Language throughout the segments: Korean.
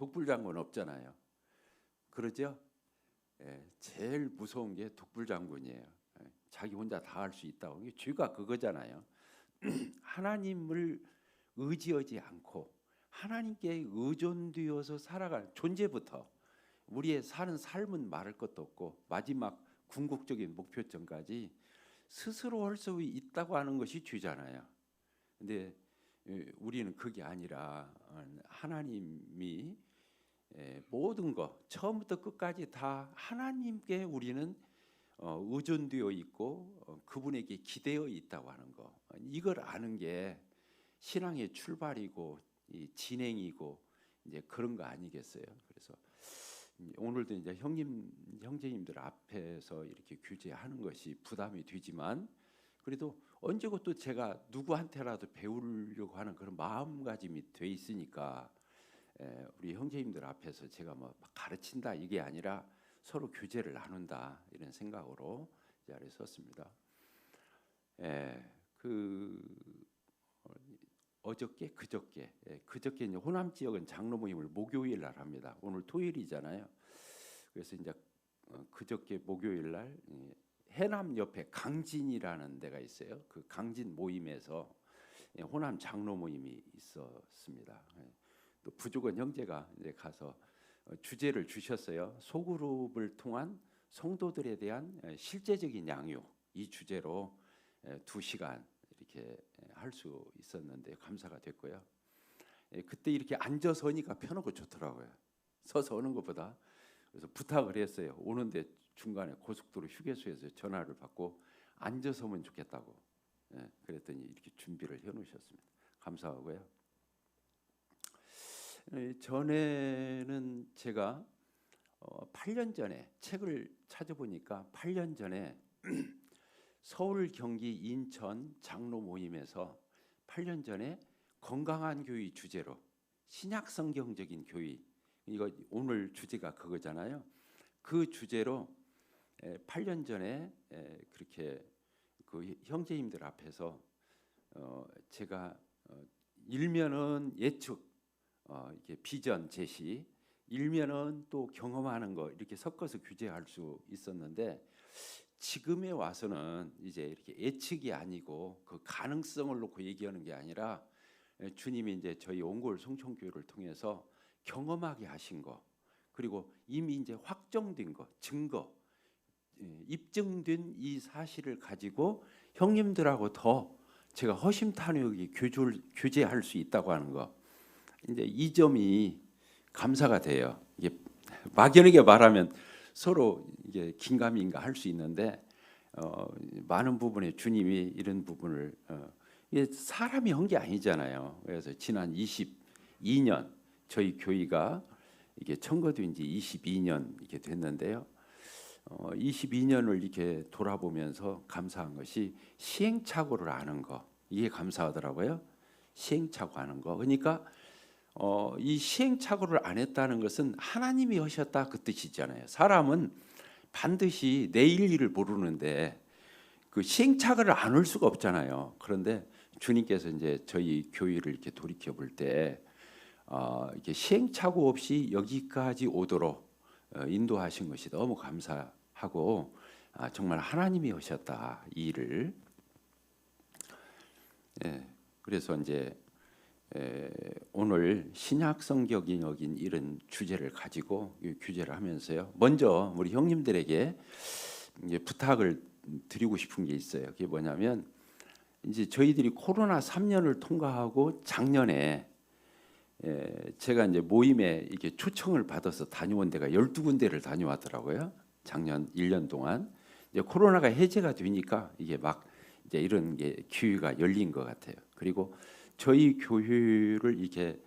독불장군 없잖아요. 그러죠? 예, 제일 무서운 게 독불장군이에요. 예, 자기 혼자 다 할 수 있다고. 이게 죄가 그거잖아요. 하나님을 의지하지 않고 하나님께 의존되어서 살아가는 존재부터 우리의 사는 삶은 말할 것도 없고 마지막 궁극적인 목표점까지 스스로 할 수 있다고 하는 것이 죄잖아요. 근데 우리는 그게 아니라 하나님이 모든 것 처음부터 끝까지 다 하나님께 우리는 의존되어 있고 그분에게 기대어 있다고 하는 거, 이걸 아는 게 신앙의 출발이고 진행이고 이제 그런 거 아니겠어요? 그래서 오늘도 이제 형제님들 앞에서 이렇게 규제하는 것이 부담이 되지만 그래도 언제고 또 제가 누구한테라도 배우려고 하는 그런 마음가짐이 돼 있으니까 우리 형제님들 앞에서 제가 뭐 가르친다 이게 아니라 서로 교제를 나눈다 이런 생각으로 이 자리에 섰습니다. 어저께 그저께 이제 호남 지역은 장로 모임을 목요일 날 합니다. 오늘 토요일이잖아요. 그래서 이제 그저께 목요일 날 해남 옆에 강진이라는 데가 있어요. 그 강진 모임에서 호남 장로 모임이 있었습니다. 또 부족은 형제가 이제 가서 주제를 주셨어요. 소그룹을 통한 성도들에 대한 실제적인 양육, 이 주제로 2시간 이렇게 할 수 있었는데 감사가 됐고요. 그때 이렇게 앉아서 하니까 편하고 좋더라고요. 서서 오는 것보다. 그래서 부탁을 했어요. 오는데 중간에 고속도로 휴게소에서 전화를 받고 앉아서 오면 좋겠다고. 그랬더니 이렇게 준비를 해놓으셨습니다. 감사하고요. 전에는 제가 8년 전에 책을 찾아보니까 8년 전에 서울, 경기, 인천 장로 모임에서 8년 전에 건강한 교회 주제로 신약 성경적인 교회, 이거 오늘 주제가 그거잖아요. 그 주제로 8년 전에 그렇게 그 형제님들 앞에서 제가 일면은 예측, 이렇게 비전 제시, 일면은 또 경험하는 거 이렇게 섞어서 규제할 수 있었는데 지금에 와서는 이제 이렇게 예측이 아니고 그 가능성을 놓고 얘기하는 게 아니라 주님이 이제 저희 온골 송천교회를 통해서 경험하게 하신 거, 그리고 이미 이제 확정된 거, 증거, 입증된 이 사실을 가지고 형님들하고 더 제가 허심탄회하게 교제할 수 있다고 하는 거, 이제 이 점이 감사가 돼요. 이게 막연하게 말하면 서로 이게 긴가민가 할 수 있는데 많은 부분에 주님이 이런 부분을 이게 사람이 한 게 아니잖아요. 그래서 지난 22년 저희 교회가 이게 청거된 지 22년 이렇게 됐는데요. 22년을 이렇게 돌아보면서 감사한 것이 시행착오를 아는 거, 이게 감사하더라고요. 시행착오 하는 거. 그러니까 이 시행착오를 안 했다는 것은 하나님이 하셨다 그 뜻이잖아요. 사람은 반드시 내일 일을 모르는데 그 시행착오를 안 할 수가 없잖아요. 그런데 주님께서 이제 저희 교회를 이렇게 돌이켜 볼 때 이렇게 시행착오 없이 여기까지 오도록 인도하신 것이 너무 감사하고 정말 하나님이 하셨다 이 일을. 그래서 이제 오늘 신약 성경적인 이런 주제를 가지고 규제를 하면서요. 먼저 우리 형님들에게 이제 부탁을 드리고 싶은 게 있어요. 그게 뭐냐면 이제 저희들이 코로나 3년을 통과하고 작년에 제가 이제 모임에 이렇게 초청을 받아서 다녀온 데가 12군데를 다녀왔더라고요. 작년 1년 동안. 이제 코로나가 해제가 되니까 이게 막 이제 이런 게 기회가 열린 것 같아요. 그리고 저희 교회를 이렇게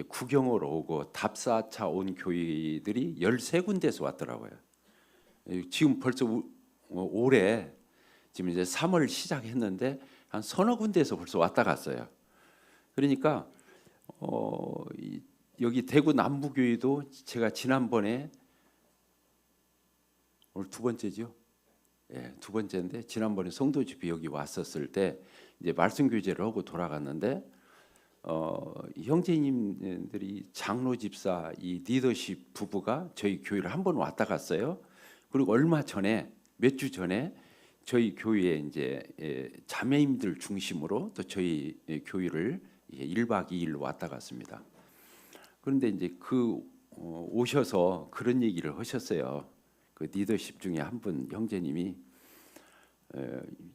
구경을 오고 답사차 온 교회들이 13군데에서 왔더라고요. 지금 벌써 올해 지금 이제 3월 시작했는데 한 서너 군데에서 벌써 왔다 갔어요. 그러니까 여기 대구 남부교회도 제가 지난번에 오늘 2번째죠. 예, 2번째인데 지난번에 성도 집회 여기 왔었을 때 이제 말씀 교제를 하고 돌아갔는데 형제님들이 장로 집사 이 리더십 부부가 저희 교회를 한 번 왔다 갔어요. 그리고 얼마 전에 몇 주 전에 저희 교회에 이제 자매님들 중심으로 또 저희 교회를 1박 2일로 왔다 갔습니다. 그런데 이제 오셔서 그런 얘기를 하셨어요. 그 리더십 중에 한 분 형제님이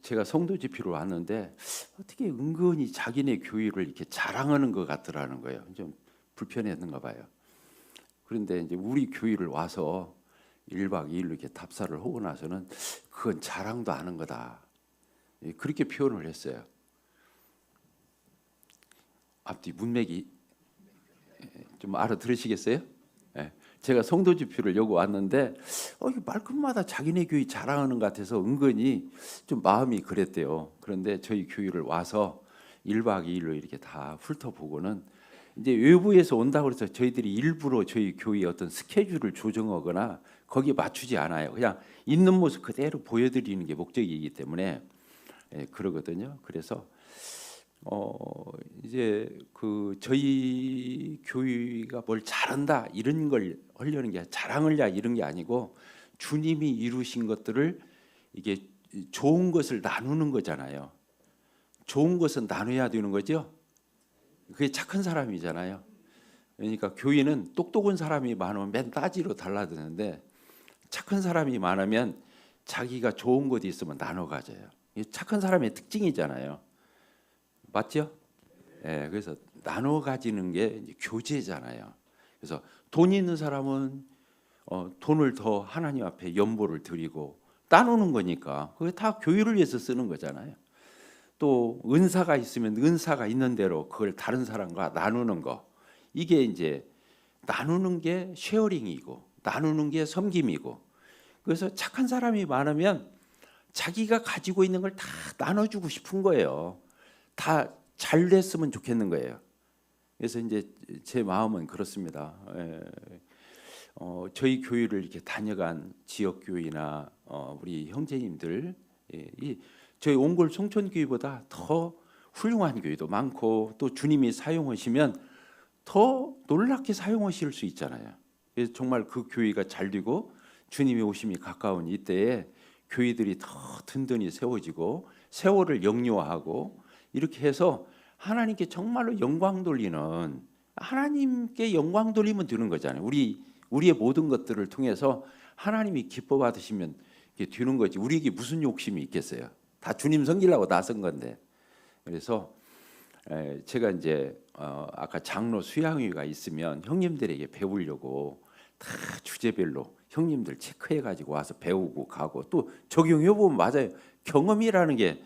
제가 성도 집회로 왔는데 어떻게 은근히 자기네 교회를 이렇게 자랑하는 것 같더라는 거예요. 좀 불편했는가 봐요. 그런데 이제 우리 교회를 와서 1박 2일로 이렇게 답사를 하고 나서는 그건 자랑도 아는 거다. 그렇게 표현을 했어요. 앞뒤 문맥이 좀 알아들으시겠어요? 제가 성도 집회를 여기 왔는데 말끝마다 자기네 교회 자랑하는 것 같아서 은근히 좀 마음이 그랬대요. 그런데 저희 교회를 와서 1박 2일로 이렇게 다 훑어보고는 이제 외부에서 온다고 해서 저희들이 일부러 저희 교회의 어떤 스케줄을 조정하거나 거기에 맞추지 않아요. 그냥 있는 모습 그대로 보여드리는 게 목적이기 때문에 그러거든요. 그래서 이제 저희 교회가 뭘 잘한다 이런 걸 하려는 게 자랑을 이런 게 아니고 주님이 이루신 것들을 이게 좋은 것을 나누는 거잖아요. 좋은 것은 나눠야 되는 거죠. 그게 착한 사람이잖아요. 그러니까 교회는 똑똑한 사람이 많으면 맨 따지로 달라드는데 착한 사람이 많으면 자기가 좋은 것이 있으면 나눠 가져요. 이게 착한 사람의 특징이잖아요. 맞죠? 그래서 나눠 가지는 게 교제잖아요. 그래서 돈 있는 사람은 돈을 더 하나님 앞에 연보를 드리고 나누는 거니까 그게 다 교회를 위해서 쓰는 거잖아요. 또 은사가 있으면 은사가 있는 대로 그걸 다른 사람과 나누는 거, 이게 이제 나누는 게 쉐어링이고 나누는 게 섬김이고, 그래서 착한 사람이 많으면 자기가 가지고 있는 걸 다 나눠주고 싶은 거예요. 다 잘 됐으면 좋겠는 거예요. 그래서 이제 제 마음은 그렇습니다. 저희 교회를 이렇게 다녀간 지역 교회나 우리 형제님들, 저희 옹골 송천교회보다 더 훌륭한 교회도 많고 또 주님이 사용하시면 더 놀랍게 사용하실 수 있잖아요. 그래서 정말 그 교회가 잘 되고 주님의 오심이 가까운 이때에 교회들이 더 든든히 세워지고 세월을 영유아하고 이렇게 해서 하나님께 정말로 영광 돌리는, 하나님께 영광 돌리면 되는 거잖아요. 우리의 모든 것들을 통해서 하나님이 기뻐 받으시면 이게 되는 거지. 우리에게 무슨 욕심이 있겠어요? 다 주님 섬기려고 나선 건데. 그래서 제가 이제 아까 장로 수양회가 있으면 형님들에게 배우려고 다 주제별로 형님들 체크해 가지고 와서 배우고 가고 또 적용해 보면 맞아요. 경험이라는 게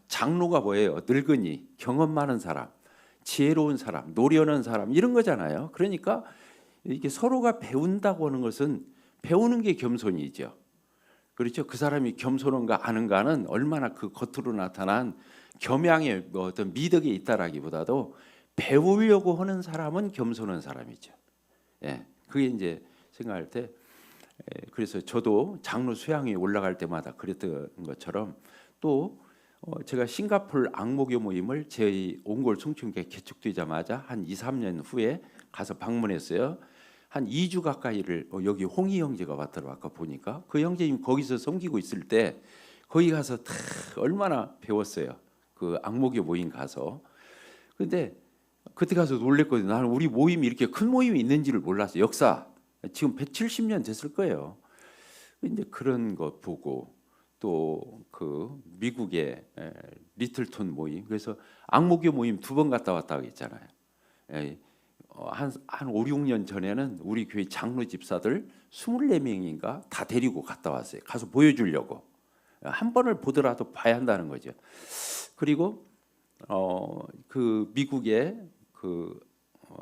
장로가 뭐예요? 늙은이, 경험 많은 사람, 지혜로운 사람, 노련한 사람 이런 거잖아요. 그러니까 이게 서로가 배운다고 하는 것은 배우는 게 겸손이죠. 그렇죠? 그 사람이 겸손한가 아는가는 얼마나 그 겉으로 나타난 겸양의 어떤 미덕에 있다라기보다도 배우려고 하는 사람은 겸손한 사람이죠. 그게 이제 생각할 때, 그래서 저도 장로 수양회에 올라갈 때마다 그랬던 것처럼 또 제가 싱가포르 앙모교 모임을 저희 옹골 송춘교회 개척되자마자 한 2, 3년 후에 가서 방문했어요. 한 2주 가까이를 여기 홍희 형제가 왔더라고. 아까 보니까 그 형제님 거기서 섬기고 있을 때 거기 가서 다 얼마나 배웠어요. 그 앙모교 모임 가서. 근데 그때 가서 놀랬거든요. 나는 우리 모임이 이렇게 큰 모임이 있는지를 몰랐어요. 역사 지금 170년 됐을 거예요. 근데 그런 거 보고 또 그 미국의 리틀톤 모임, 그래서 앙모교 모임 2번 갔다 왔다고 했잖아요. 한 5, 6년 전에는 우리 교회 장로 집사들 24명인가 다 데리고 갔다 왔어요. 가서 보여주려고. 한 번을 보더라도 봐야 한다는 거죠. 그리고 그 미국의 그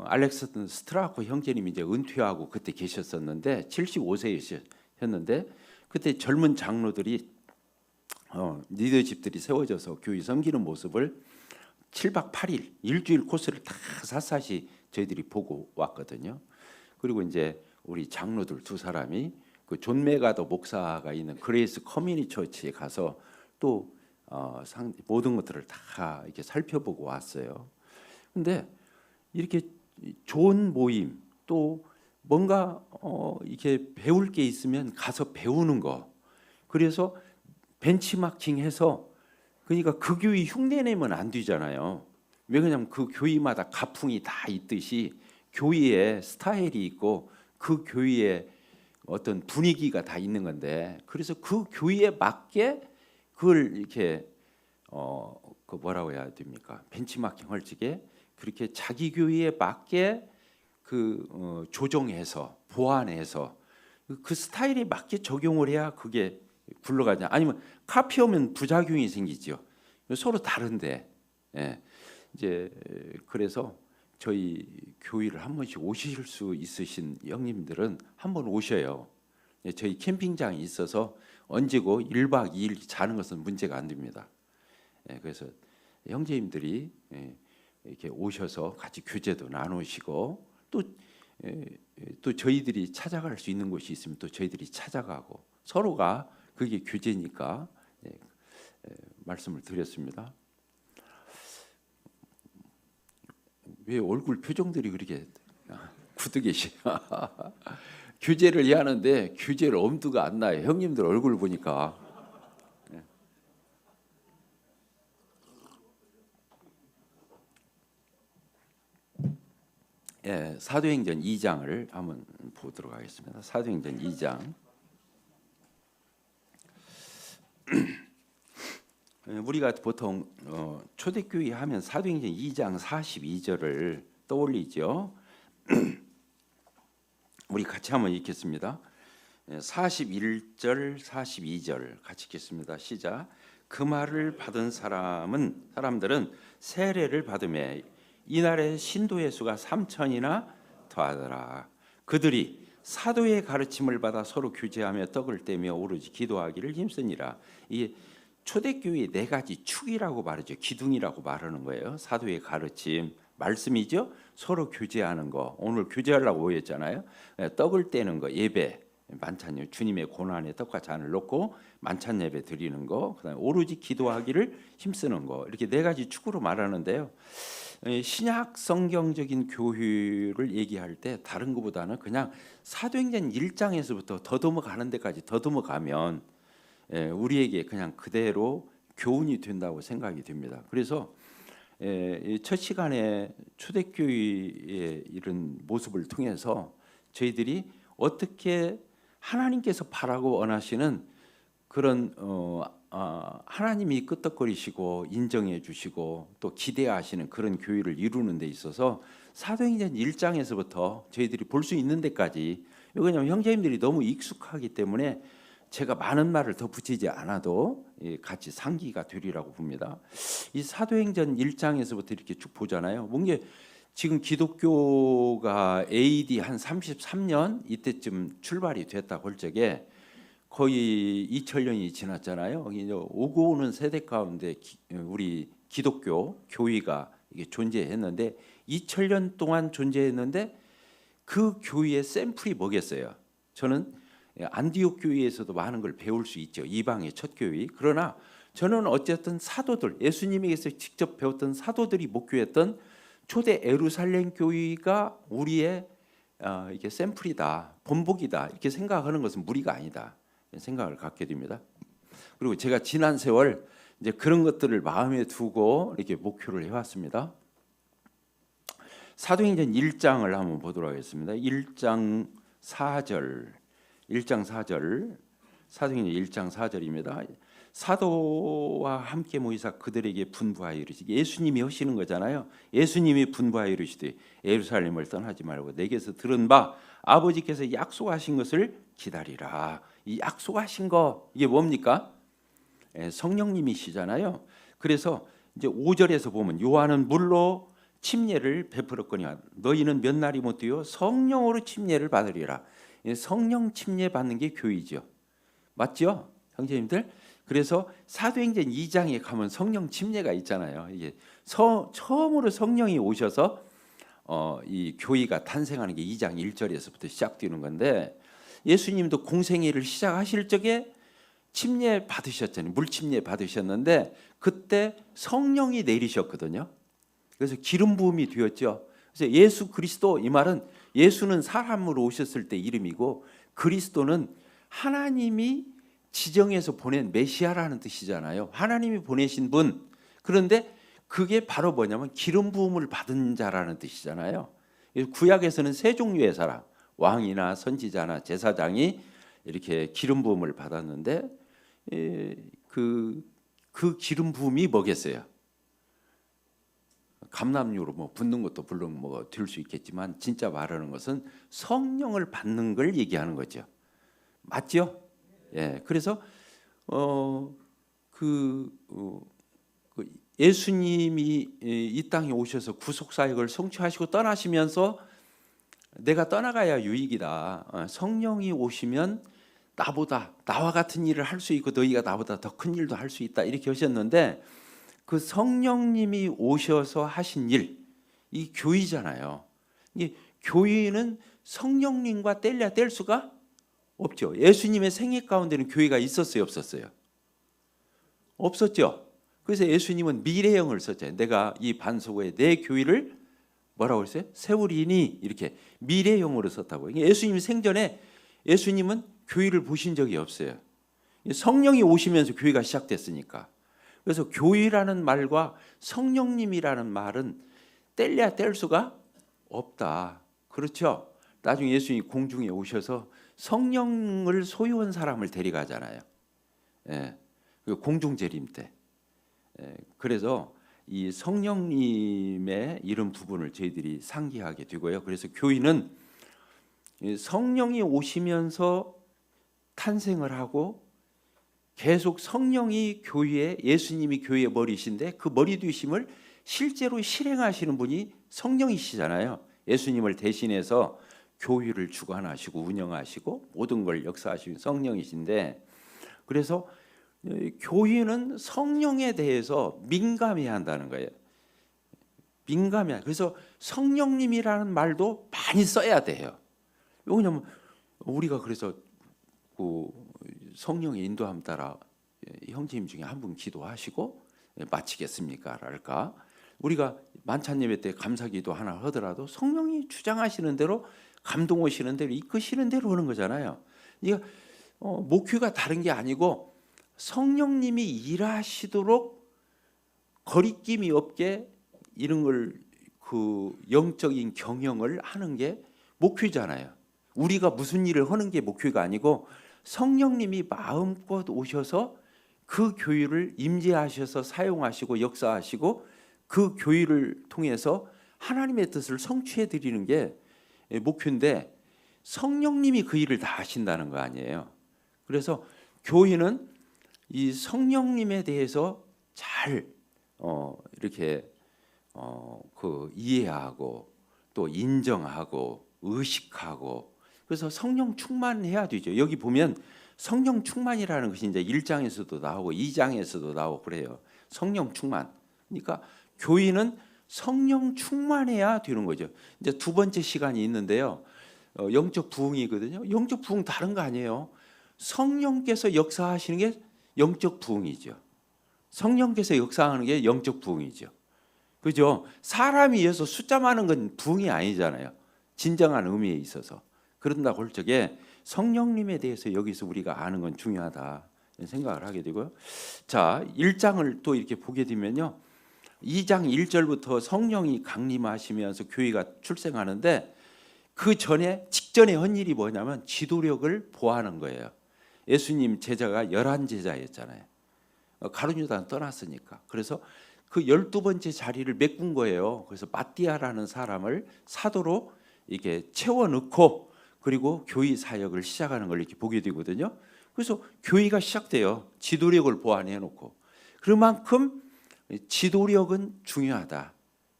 알렉산더 스트라코 형제님이 이제 은퇴하고 그때 계셨었는데 75세였는데 그때 젊은 장로들이 리더십들이 세워져서 교회 섬기는 모습을 7박 8일 일주일 코스를 다 샅샅이 저희들이 보고 왔거든요. 그리고 이제 우리 장로들 2사람이 그 존 메가더 목사가 있는 그레이스 커뮤니티 처치에 가서 또 모든 것들을 다 이렇게 살펴보고 왔어요. 근데 이렇게 좋은 모임 또 뭔가 이렇게 배울 게 있으면 가서 배우는 거. 그래서 벤치마킹해서 그러니까 그 교회 흉내내면 안 되잖아요. 왜 그러냐면 그 교회마다 가풍이 다 있듯이 교회에 스타일이 있고 그 교회에 어떤 분위기가 다 있는 건데 그래서 그 교회에 맞게 그걸 이렇게 그 뭐라고 해야 됩니까? 벤치마킹 헐지게 그렇게 자기 교회에 맞게 그 조정해서 보완해서 그 스타일에 맞게 적용을 해야 그게 굴러가냐. 아니면 카피하면 부작용이 생기죠. 서로 다른데. 예. 이제 그래서 저희 교회를 한 번씩 오실 수 있으신 형님들은 한번 오셔요. 예, 저희 캠핑장이 있어서 언제고 1박 2일 자는 것은 문제가 안 됩니다. 예, 그래서 형제님들이 이렇게 오셔서 같이 교제도 나누시고 또 저희들이 찾아갈 수 있는 곳이 있으면 또 저희들이 찾아가고 서로가 그게 교제니까 말씀을 드렸습니다. 왜 얼굴 표정들이 그렇게 굳어 계시? 교제를 해야 하는데 교제를 엄두가 안 나요. 형님들 얼굴 보니까. 예, 사도행전 2장을 한번 보도록 하겠습니다. 사도행전 2장. 우리가 보통 초대교회 하면 사도행전 2장 42절을 떠올리죠. 우리 같이 한번 읽겠습니다. 41절, 42절 같이 읽겠습니다. 시작. 그 말을 받은 사람들은 세례를 받으매 이날에 신도의 수가 3천이나 더하더라. 그들이 사도의 가르침을 받아 서로 교제하며 떡을 떼며 오로지 기도하기를 힘쓰니라. 이 초대교회의 네 가지 축이라고 말하죠. 기둥이라고 말하는 거예요. 사도의 가르침, 말씀이죠. 서로 교제하는 거. 오늘 교제하려고 오했잖아요. 떡을 떼는 거, 예배, 만찬, 주님의 고난에 떡과 잔을 놓고 만찬 예배 드리는 거, 그다음에 오로지 기도하기를 힘쓰는 거. 이렇게 네 가지 축으로 말하는데요. 신약 성경적인 교회를 얘기할 때 다른 것보다는 그냥 사도행전 1장에서부터 더듬어 가는 데까지 더듬어 가면 우리에게 그냥 그대로 교훈이 된다고 생각이 됩니다. 그래서 첫 시간에 초대교회의 이런 모습을 통해서 저희들이 어떻게 하나님께서 바라고 원하시는 그런 하나님이 끄떡거리시고 인정해 주시고 또 기대하시는 그런 교회를 이루는 데 있어서 사도행전 1장에서부터 저희들이 볼 수 있는 데까지, 왜냐하면 형제님들이 너무 익숙하기 때문에 제가 많은 말을 더 붙이지 않아도 같이 상기가 되리라고 봅니다. 이 사도행전 1장에서부터 이렇게 쭉 보잖아요. 뭔가 지금 기독교가 AD 한 33년 이때쯤 출발이 됐다고 할 적에 거의 2000년이 지났잖아요. 오고 오는 세대 가운데 우리 기독교 교회가 이게 존재했는데 2000년 동안 존재했는데 그 교회의 샘플이 뭐겠어요? 저는 안디옥 교회에서도 많은 걸 배울 수 있죠. 이방의 첫 교회. 그러나 저는 어쨌든 사도들, 예수님에게서 직접 배웠던 사도들이 목교했던 초대 예루살렘 교회가 우리의 이게 샘플이다, 본보기다 이렇게 생각하는 것은 무리가 아니다 생각을 갖게 됩니다. 그리고 제가 지난 세월 이제 그런 것들을 마음에 두고 이렇게 목표를 해왔습니다. 사도행전 1장을 한번 보도록 하겠습니다. 1장 4절, 사도행전 1장 4절입니다. 사도와 함께 모이사 그들에게 분부하여 이르시되, 예수님이 하시는 거잖아요. 예수님이 분부하여 이르시되 예루살렘을 떠나지 말고 내게서 들은 바 아버지께서 약속하신 것을 기다리라. 이 약속하신 거 이게 뭡니까? 성령님이시잖아요. 그래서 이제 5절에서 보면 요한은 물로 침례를 베풀었거니와 너희는 몇 날이 못 되어 성령으로 침례를 받으리라. 성령 침례 받는 게 교회죠. 맞죠? 형제님들? 그래서 사도행전 2장에 가면 성령 침례가 있잖아요. 이게 처음으로 성령이 오셔서 이 교회가 탄생하는 게 2장 1절에서부터 시작되는 건데, 예수님도 공생애를 시작하실 적에 침례 받으셨잖아요. 물 침례 받으셨는데 그때 성령이 내리셨거든요. 그래서 기름 부음이 되었죠. 그래서 예수 그리스도, 이 말은 예수는 사람으로 오셨을 때 이름이고 그리스도는 하나님이 지정해서 보낸 메시아라는 뜻이잖아요. 하나님이 보내신 분. 그런데 그게 바로 뭐냐면 기름 부음을 받은 자라는 뜻이잖아요. 구약에서는 세 종류의 사람, 왕이나 선지자나 제사장이 이렇게 기름 부음을 받았는데 그 기름 부음이 뭐겠어요? 감람유로 뭐 붓는 것도 물론 뭐 될 수 있겠지만 진짜 말하는 것은 성령을 받는 걸 얘기하는 거죠. 맞죠? 예. 그래서 예수님이 이 땅에 오셔서 구속 사역을 성취하시고 떠나시면서 내가 떠나가야 유익이다. 성령이 오시면 나와 같은 일을 할 수 있고 너희가 나보다 더 큰 일도 할 수 있다. 이렇게 하셨는데 그 성령님이 오셔서 하신 일, 이 교회잖아요. 이 교회는 성령님과 뗄래야 뗄 수가 없죠. 예수님의 생애 가운데는 교회가 있었어요, 없었어요? 없었죠. 그래서 예수님은 미래형을 썼잖아요. 내가 이 반석에 내 교회를 뭐라고 했어요? 세우리니, 이렇게 미래형으로 썼다고. 예수님 생전에 예수님은 교회를 보신 적이 없어요. 성령이 오시면서 교회가 시작됐으니까. 그래서 교회라는 말과 성령님이라는 말은 뗄래야 뗄 수가 없다. 그렇죠? 나중에 예수님이 공중에 오셔서 성령을 소유한 사람을 데려가잖아요. 예, 공중 재림 때. 예, 그래서 이 성령님의 이런 부분을 저희들이 상기하게 되고요. 그래서 교회는 성령이 오시면서 탄생을 하고 계속 성령이 교회에, 예수님이 교회의 머리이신데 그 머리 되심을 실제로 실행하시는 분이 성령이시잖아요. 예수님을 대신해서 교회를 주관하시고 운영하시고 모든 걸 역사하시는 성령이신데, 그래서 교회는 성령에 대해서 민감해야 한다는 거예요. 민감해야. 그래서 성령님이라는 말도 많이 써야 돼요. 왜냐면 우리가 그래서 그 성령의 인도함 따라 형제님 중에 한 분 기도하시고 마치겠습니까? 랄까? 우리가 만찬 예배 때 감사기도 하나 하더라도 성령이 주장하시는 대로, 감동 오시는 대로, 이끄시는 대로 하는 거잖아요. 이게 목회가 다른 게 아니고 성령님이 일하시도록 거리낌이 없게 이런 걸 그 영적인 경영을 하는 게 목회잖아요. 우리가 무슨 일을 하는 게 목회가 아니고 성령님이 마음껏 오셔서 그 교회를 임재하셔서 사용하시고 역사하시고 그 교회를 통해서 하나님의 뜻을 성취해 드리는 게 목회인데, 성령님이 그 일을 다 하신다는 거 아니에요. 그래서 교회는 이 성령님에 대해서 잘 이렇게 그 이해하고 또 인정하고 의식하고, 그래서 성령 충만해야 되죠. 여기 보면 성령 충만이라는 것이 이제 1장에서도 나오고 2장에서도 나오고 그래요. 성령 충만. 그러니까 교회는 성령 충만해야 되는 거죠. 이제 두 번째 시간이 있는데요. 영적 부흥이거든요. 영적 부흥 다른 거 아니에요. 성령께서 역사하시는 게 영적 부흥이죠. 성령께서 역사하는 게 영적 부흥이죠. 그죠? 사람이 의해서 숫자 많은 건 부흥이 아니잖아요. 진정한 의미에 있어서. 그런다고 할 적에 성령님에 대해서 여기서 우리가 아는 건 중요하다 생각을 하게 되고요. 자, 1장을 또 이렇게 보게 되면요. 2장 1절부터 성령이 강림하시면서 교회가 출생하는데, 그 전에 직전에 한 일이 뭐냐면 지도력을 보하는 거예요. 예수님 제자가 11제자였잖아요. 가룟유다는 떠났으니까. 그래서 그 12번째 자리를 메꾼 거예요. 그래서 마띠아라는 사람을 사도로 이렇게 채워 넣고 그리고 교회 사역을 시작하는 걸 이렇게 보게 되거든요. 그래서 교회가 시작돼요. 지도력을 보완해 놓고. 그만큼 지도력은 중요하다.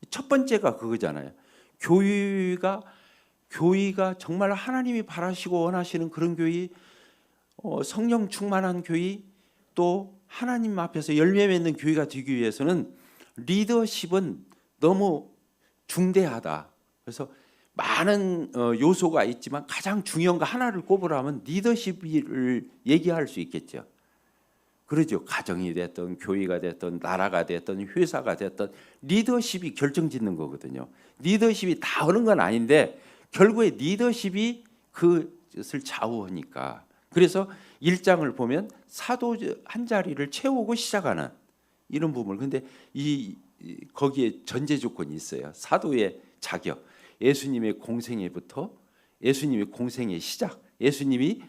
첫 번째가 그거잖아요. 교회가 정말 하나님이 바라시고 원하시는 그런 교회, 성령 충만한 교회, 또 하나님 앞에서 열매 맺는 교회가 되기 위해서는 리더십은 너무 중대하다. 그래서 많은 요소가 있지만 가장 중요한 거 하나를 꼽으라면 리더십을 얘기할 수 있겠죠. 그러죠. 가정이 됐든 교회가 됐든 나라가 됐든 회사가 됐든 리더십이 결정짓는 거거든요. 리더십이 다 하는 건 아닌데 결국에 리더십이 그것을 좌우하니까. 그래서 1장을 보면 사도 한 자리를 채우고 시작하는 이런 부분을. 근데 거기에 전제 조건이 있어요. 사도의 자격. 예수님의 공생애부터 예수님의 공생의 시작. 예수님이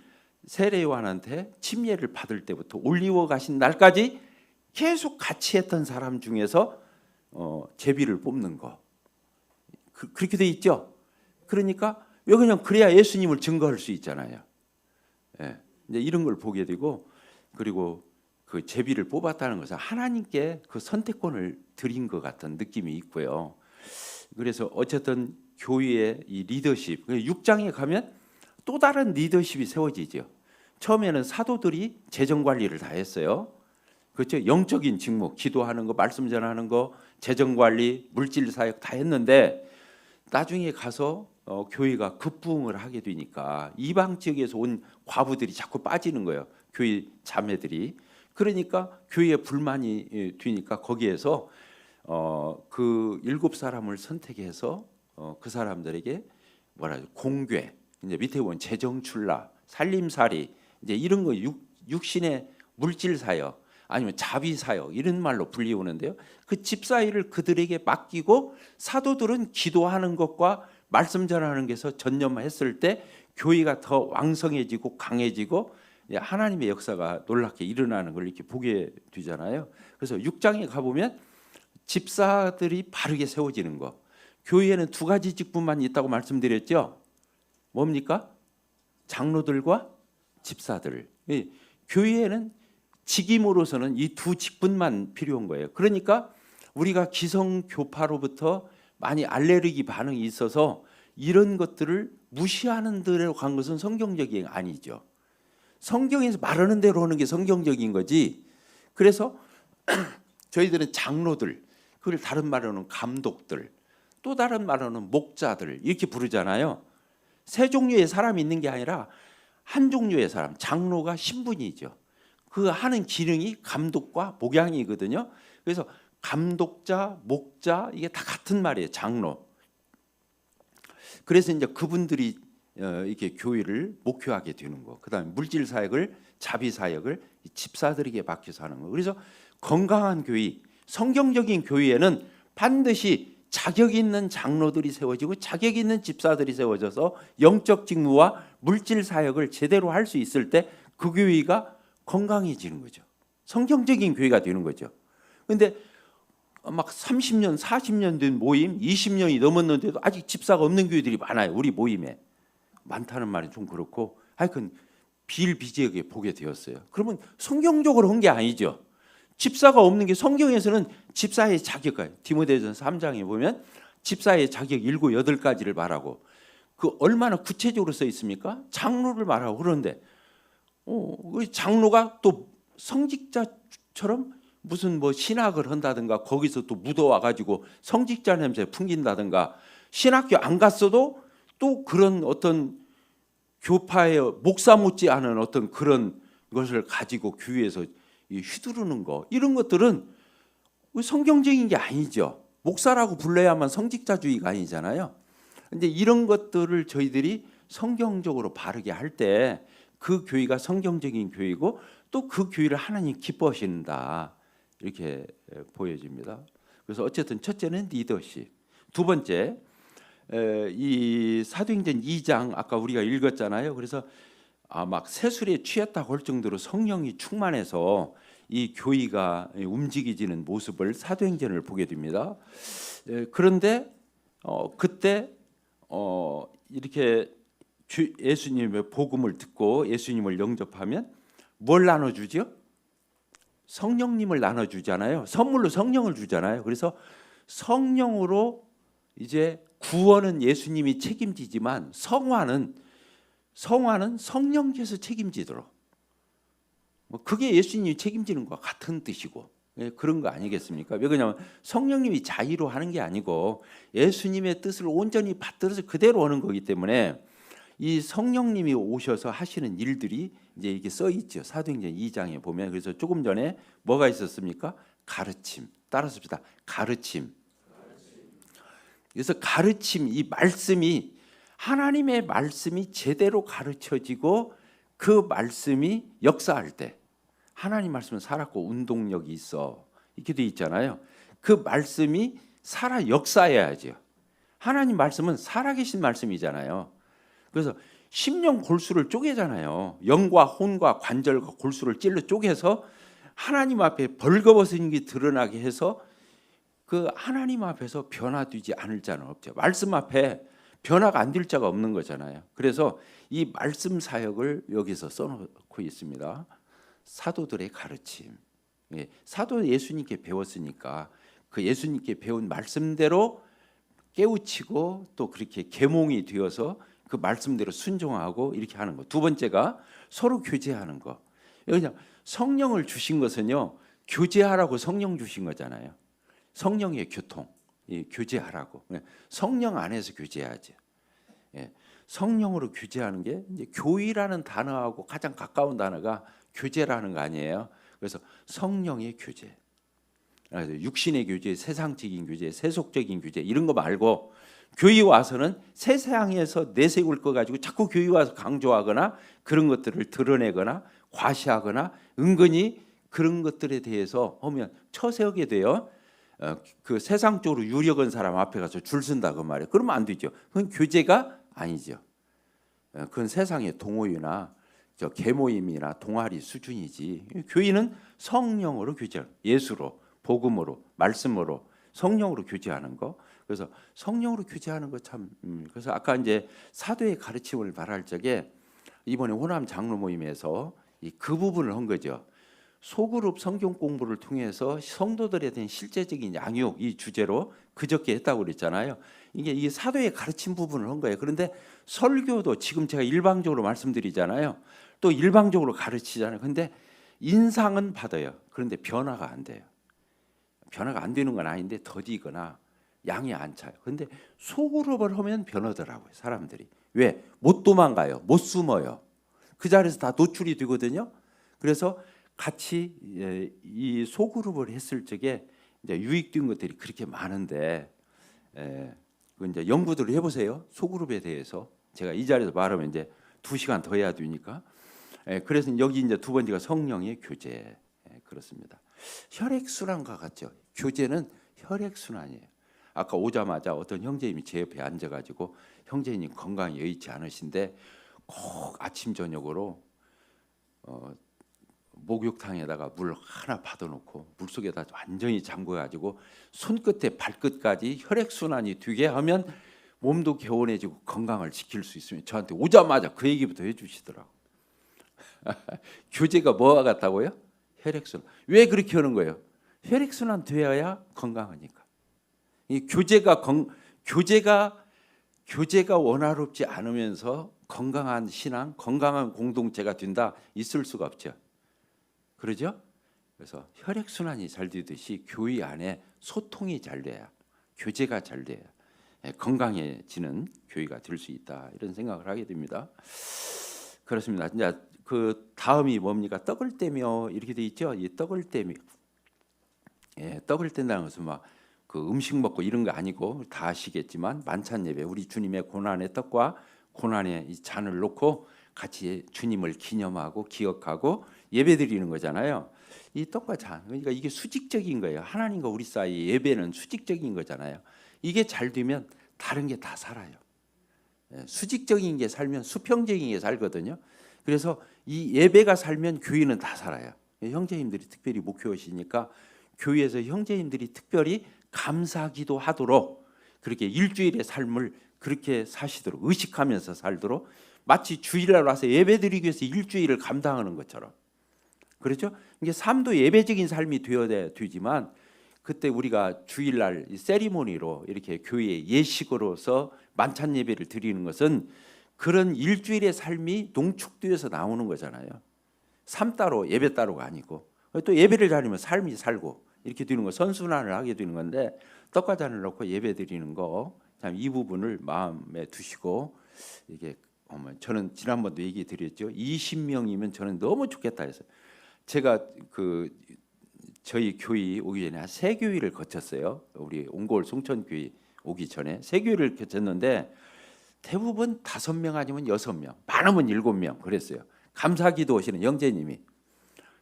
세례 요한한테 침례를 받을 때부터 올리워 가신 날까지 계속 같이 했던 사람 중에서 제비를 뽑는 거. 그렇게 돼 있죠. 그러니까 왜 그냥 그래야 예수님을 증거할 수 있잖아요. 예, 이제 이런 걸 보게 되고, 그리고 그 제비를 뽑았다는 것은 하나님께 그 선택권을 드린 것 같은 느낌이 있고요. 그래서 어쨌든 교회의 이 리더십, 6장에 가면 또 다른 리더십이 세워지죠. 처음에는 사도들이 재정 관리를 다 했어요. 그렇죠? 영적인 직무, 기도하는 거, 말씀 전하는 거, 재정 관리, 물질 사역 다 했는데 나중에 가서 교회가 급부흥을 하게 되니까 이방 지역에서 온 과부들이 자꾸 빠지는 거예요. 교회 자매들이. 그러니까 교회에 불만이 되니까 거기에서 그 7사람을 선택해서 그 사람들에게 공궤, 이제 밑에 보면 재정출납, 살림살이, 이제 이런 거 육신의 물질 사역 아니면 자비 사역 이런 말로 불리우는데요. 그 집사일을 그들에게 맡기고 사도들은 기도하는 것과 말씀 전하는 것에서 전념했을 때 교회가 더 왕성해지고 강해지고 하나님의 역사가 놀랍게 일어나는 걸 이렇게 보게 되잖아요. 그래서 6장에 가보면 집사들이 바르게 세워지는 거. 교회에는 2가지 직분만 있다고 말씀드렸죠. 뭡니까? 장로들과 집사들. 교회에는 직임으로서는 이 2 직분만 필요한 거예요. 그러니까 우리가 기성교파로부터 많이 알레르기 반응이 있어서 이런 것들을 무시하는 대로 간 것은 성경적이 아니죠. 성경에서 말하는 대로 하는 게 성경적인 거지. 그래서 저희들은 장로들, 그걸 다른 말로는 감독들, 또 다른 말로는 목자들 이렇게 부르잖아요. 세 종류의 사람이 있는 게 아니라 한 종류의 사람, 장로가 신분이죠. 그 하는 기능이 감독과 목양이거든요. 그래서 감독자, 목자 이게 다 같은 말이에요. 장로. 그래서 이제 그분들이 이렇게 교회를 목회하게 되는 거. 그다음에 물질 사역을, 자비 사역을 집사들에게 맡겨서 하는 거. 그래서 건강한 교회, 성경적인 교회에는 반드시 자격 있는 장로들이 세워지고 자격 있는 집사들이 세워져서 영적 직무와 물질 사역을 제대로 할 수 있을 때 그 교회가 건강해지는 거죠. 성경적인 교회가 되는 거죠. 그런데 막 30년, 40년 된 모임, 20년이 넘었는데도 아직 집사가 없는 교회들이 많아요. 우리 모임에. 많다는 말이 좀 그렇고 하여튼 비일비재하게 보게 되었어요. 그러면 성경적으로 한 게 아니죠. 집사가 없는 게 성경에서는 집사의 자격을 디모데전서 3장에 보면 집사의 자격 7, 8가지를 말하고 그 얼마나 구체적으로 써 있습니까? 장로를 말하고 그런데 장로가 또 성직자처럼 무슨 뭐 신학을 한다든가 거기서 또 묻어와 가지고 성직자 냄새 풍긴다든가 신학교 안 갔어도 또 그런 어떤 교파의 목사 못지 않은 어떤 그런 것을 가지고 교회에서 휘두르는 거 이런 것들은 성경적인 게 아니죠. 목사라고 불러야만 성직자주의가 아니잖아요. 근데 이런 것들을 저희들이 성경적으로 바르게 할 때 그 교회가 성경적인 교회고 또 그 교회를 하나님 기뻐하신다 이렇게 보여집니다. 그래서 어쨌든 첫째는 리더십. 두 번째 이 사도행전 2장 아까 우리가 읽었잖아요. 그래서 막 세술에 취했다고 할 정도로 성령이 충만해서 이 교회가 움직이지는 모습을 사도행전을 보게 됩니다. 그런데 그때 이렇게 예수님의 복음을 듣고 예수님을 영접하면 뭘 나눠주죠? 성령님을 나눠주잖아요. 선물로 성령을 주잖아요. 그래서 성령으로 이제 구원은 예수님이 책임지지만 성화는 성령께서 책임지도록 그게 예수님이 책임지는 것과 같은 뜻이고 그런 거 아니겠습니까? 왜 그러냐면 성령님이 자의로 하는 게 아니고 예수님의 뜻을 온전히 받들어서 그대로 하는 거기 때문에 이 성령님이 오셔서 하시는 일들이 이제 이게 써 있죠. 사도행전 2장에 보면. 그래서 조금 전에 뭐가 있었습니까? 가르침. 따라습시다. 가르침. 그래서 가르침, 이 말씀이 하나님의 말씀이 제대로 가르쳐지고 그 말씀이 역사할 때, 하나님 말씀은 살았고 운동력이 있어 이렇게 돼 있잖아요. 그 말씀이 살아 역사해야죠. 하나님 말씀은 살아계신 말씀이잖아요. 그래서 심령 골수를 쪼개잖아요. 영과 혼과 관절과 골수를 찔러 쪼개서 하나님 앞에 벌거벗은 게 드러나게 해서 그 하나님 앞에서 변화되지 않을 자는 없죠. 말씀 앞에 변화가 안 될 자가 없는 거잖아요. 그래서 이 말씀 사역을 여기서 써놓고 있습니다. 사도들의 가르침. 사도 예수님께 배웠으니까 그 예수님께 배운 말씀대로 깨우치고 또 그렇게 계몽이 되어서 그 말씀대로 순종하고 이렇게 하는 거. 두 번째가 서로 교제하는 거. 그냥 성령을 주신 것은요, 교제하라고 성령 주신 거잖아요. 성령의 교통, 교제하라고. 성령 안에서 교제하죠. 성령으로 교제하는 게 이제 교의라는 단어하고 가장 가까운 단어가 교제라는 거 아니에요. 그래서 성령의 교제, 육신의 교제, 세상적인 교제, 세속적인 교제 이런 거 말고 교회 와서는 세상에서 내세울 거 가지고 자꾸 교회 와서 강조하거나 그런 것들을 드러내거나 과시하거나 은근히 그런 것들에 대해서 하면 처세하게 돼요. 그 세상적으로 유력한 사람 앞에 가서 줄 쓴다 그 말이에요. 그러면 안 되죠. 그건 교제가 아니죠. 그건 세상의 동호회나 계모임이나 동아리 수준이지. 교회는 성령으로 교제하는, 예수로, 복음으로, 말씀으로, 성령으로 교제하는 거. 그래서 성령으로 교제하는 거 참. 그래서 아까 이제 사도의 가르침을 말할 적에 이번에 호남 장로 모임에서 그 부분을 한 거죠. 소그룹 성경 공부를 통해서 성도들에 대한 실제적인 양육 이 주제로 그저께 했다고 그랬잖아요. 이게 사도의 가르침 부분을 한 거예요. 그런데 설교도 지금 제가 일방적으로 말씀드리잖아요. 또 일방적으로 가르치잖아요. 근데 인상은 받아요. 그런데 변화가 안 돼요. 변화가 안 되는 건 아닌데 더디거나 양이 안 차요. 근데 소그룹을 하면 변하더라고요. 사람들이. 왜? 못 도망가요. 못 숨어요. 그 자리에서 다 노출이 되거든요. 그래서 같이 이 소그룹을 했을 적에 이제 유익된 것들이 그렇게 많은데, 그 이제 연구들을 해보세요. 소그룹에 대해서 제가 이 자리에서 말하면 이제 2시간 더 해야 되니까. 그래서 여기 이제 두 번째가 성령의 교제. 그렇습니다. 혈액순환과 같죠. 교제는 혈액순환이에요. 아까 오자마자 어떤 형제님이 제 옆에 앉아가지고 형제님 건강이 여의치 않으신데 꼭 아침 저녁으로 목욕탕에다가 물 하나 받아놓고 물 속에다 완전히 잠궈가지고 손끝에 발끝까지 혈액순환이 되게 하면 몸도 개운해지고 건강을 지킬 수 있으면 저한테 오자마자 그 얘기부터 해주시더라고. 교제가 뭐와 같다고요? 혈액순환. 왜 그렇게 하는 거예요? 혈액순환 되어야 건강하니까. 이 교제가 원활롭지 않으면서 건강한 신앙, 건강한 공동체가 된다 있을 수가 없죠. 그러죠? 그래서 혈액순환이 잘 되듯이 교회 안에 소통이 잘 돼야, 교제가 잘 돼야 건강해지는 교회가 될 수 있다 이런 생각을 하게 됩니다. 그렇습니다. 이제 그 다음이 뭡니까? 떡을 떼며 이렇게 돼 있죠. 이 떡을 떼며, 떡을 뗀다는 것은 막 그 음식 먹고 이런 거 아니고 다 아시겠지만 만찬 예배, 우리 주님의 고난의 떡과 고난의 이 잔을 놓고 같이 주님을 기념하고 기억하고 예배드리는 거잖아요. 이 떡과 잔, 그러니까 이게 수직적인 거예요. 하나님과 우리 사이 예배는 수직적인 거잖아요. 이게 잘 되면 다른 게 다 살아요. 수직적인 게 살면 수평적인 게 살거든요. 그래서 이 예배가 살면 교회는 다 살아요. 형제님들이 특별히 목회하시니까 교회에서 형제님들이 특별히 감사기도 하도록 그렇게 일주일의 삶을 그렇게 사시도록 의식하면서 살도록 마치 주일날 와서 예배드리기 위해서 일주일을 감당하는 것처럼. 그렇죠? 이게 삶도 예배적인 삶이 되어야 되지만 그때 우리가 주일날 세리머니로 이렇게 교회의 예식으로서 만찬 예배를 드리는 것은 그런 일주일의 삶이 농축되어서 나오는 거잖아요. 삶 따로 예배 따로가 아니고 또 예배를 드리면 삶이 살고 이렇게 되는 거 선순환을 하게 되는 건데 떡과 잔을 넣고 예배 드리는 거 참 이 부분을 마음에 두시고 이게 저는 지난번도 얘기 드렸죠. 20명이면 저는 너무 좋겠다 해서 제가 저희 교회 오기 전에 한 3교회를 거쳤어요. 우리 옹골 송천교회 오기 전에 3교회를 거쳤는데 대부분 5명 아니면 6명, 많으면 7명 그랬어요. 감사기도 오시는 영재님이.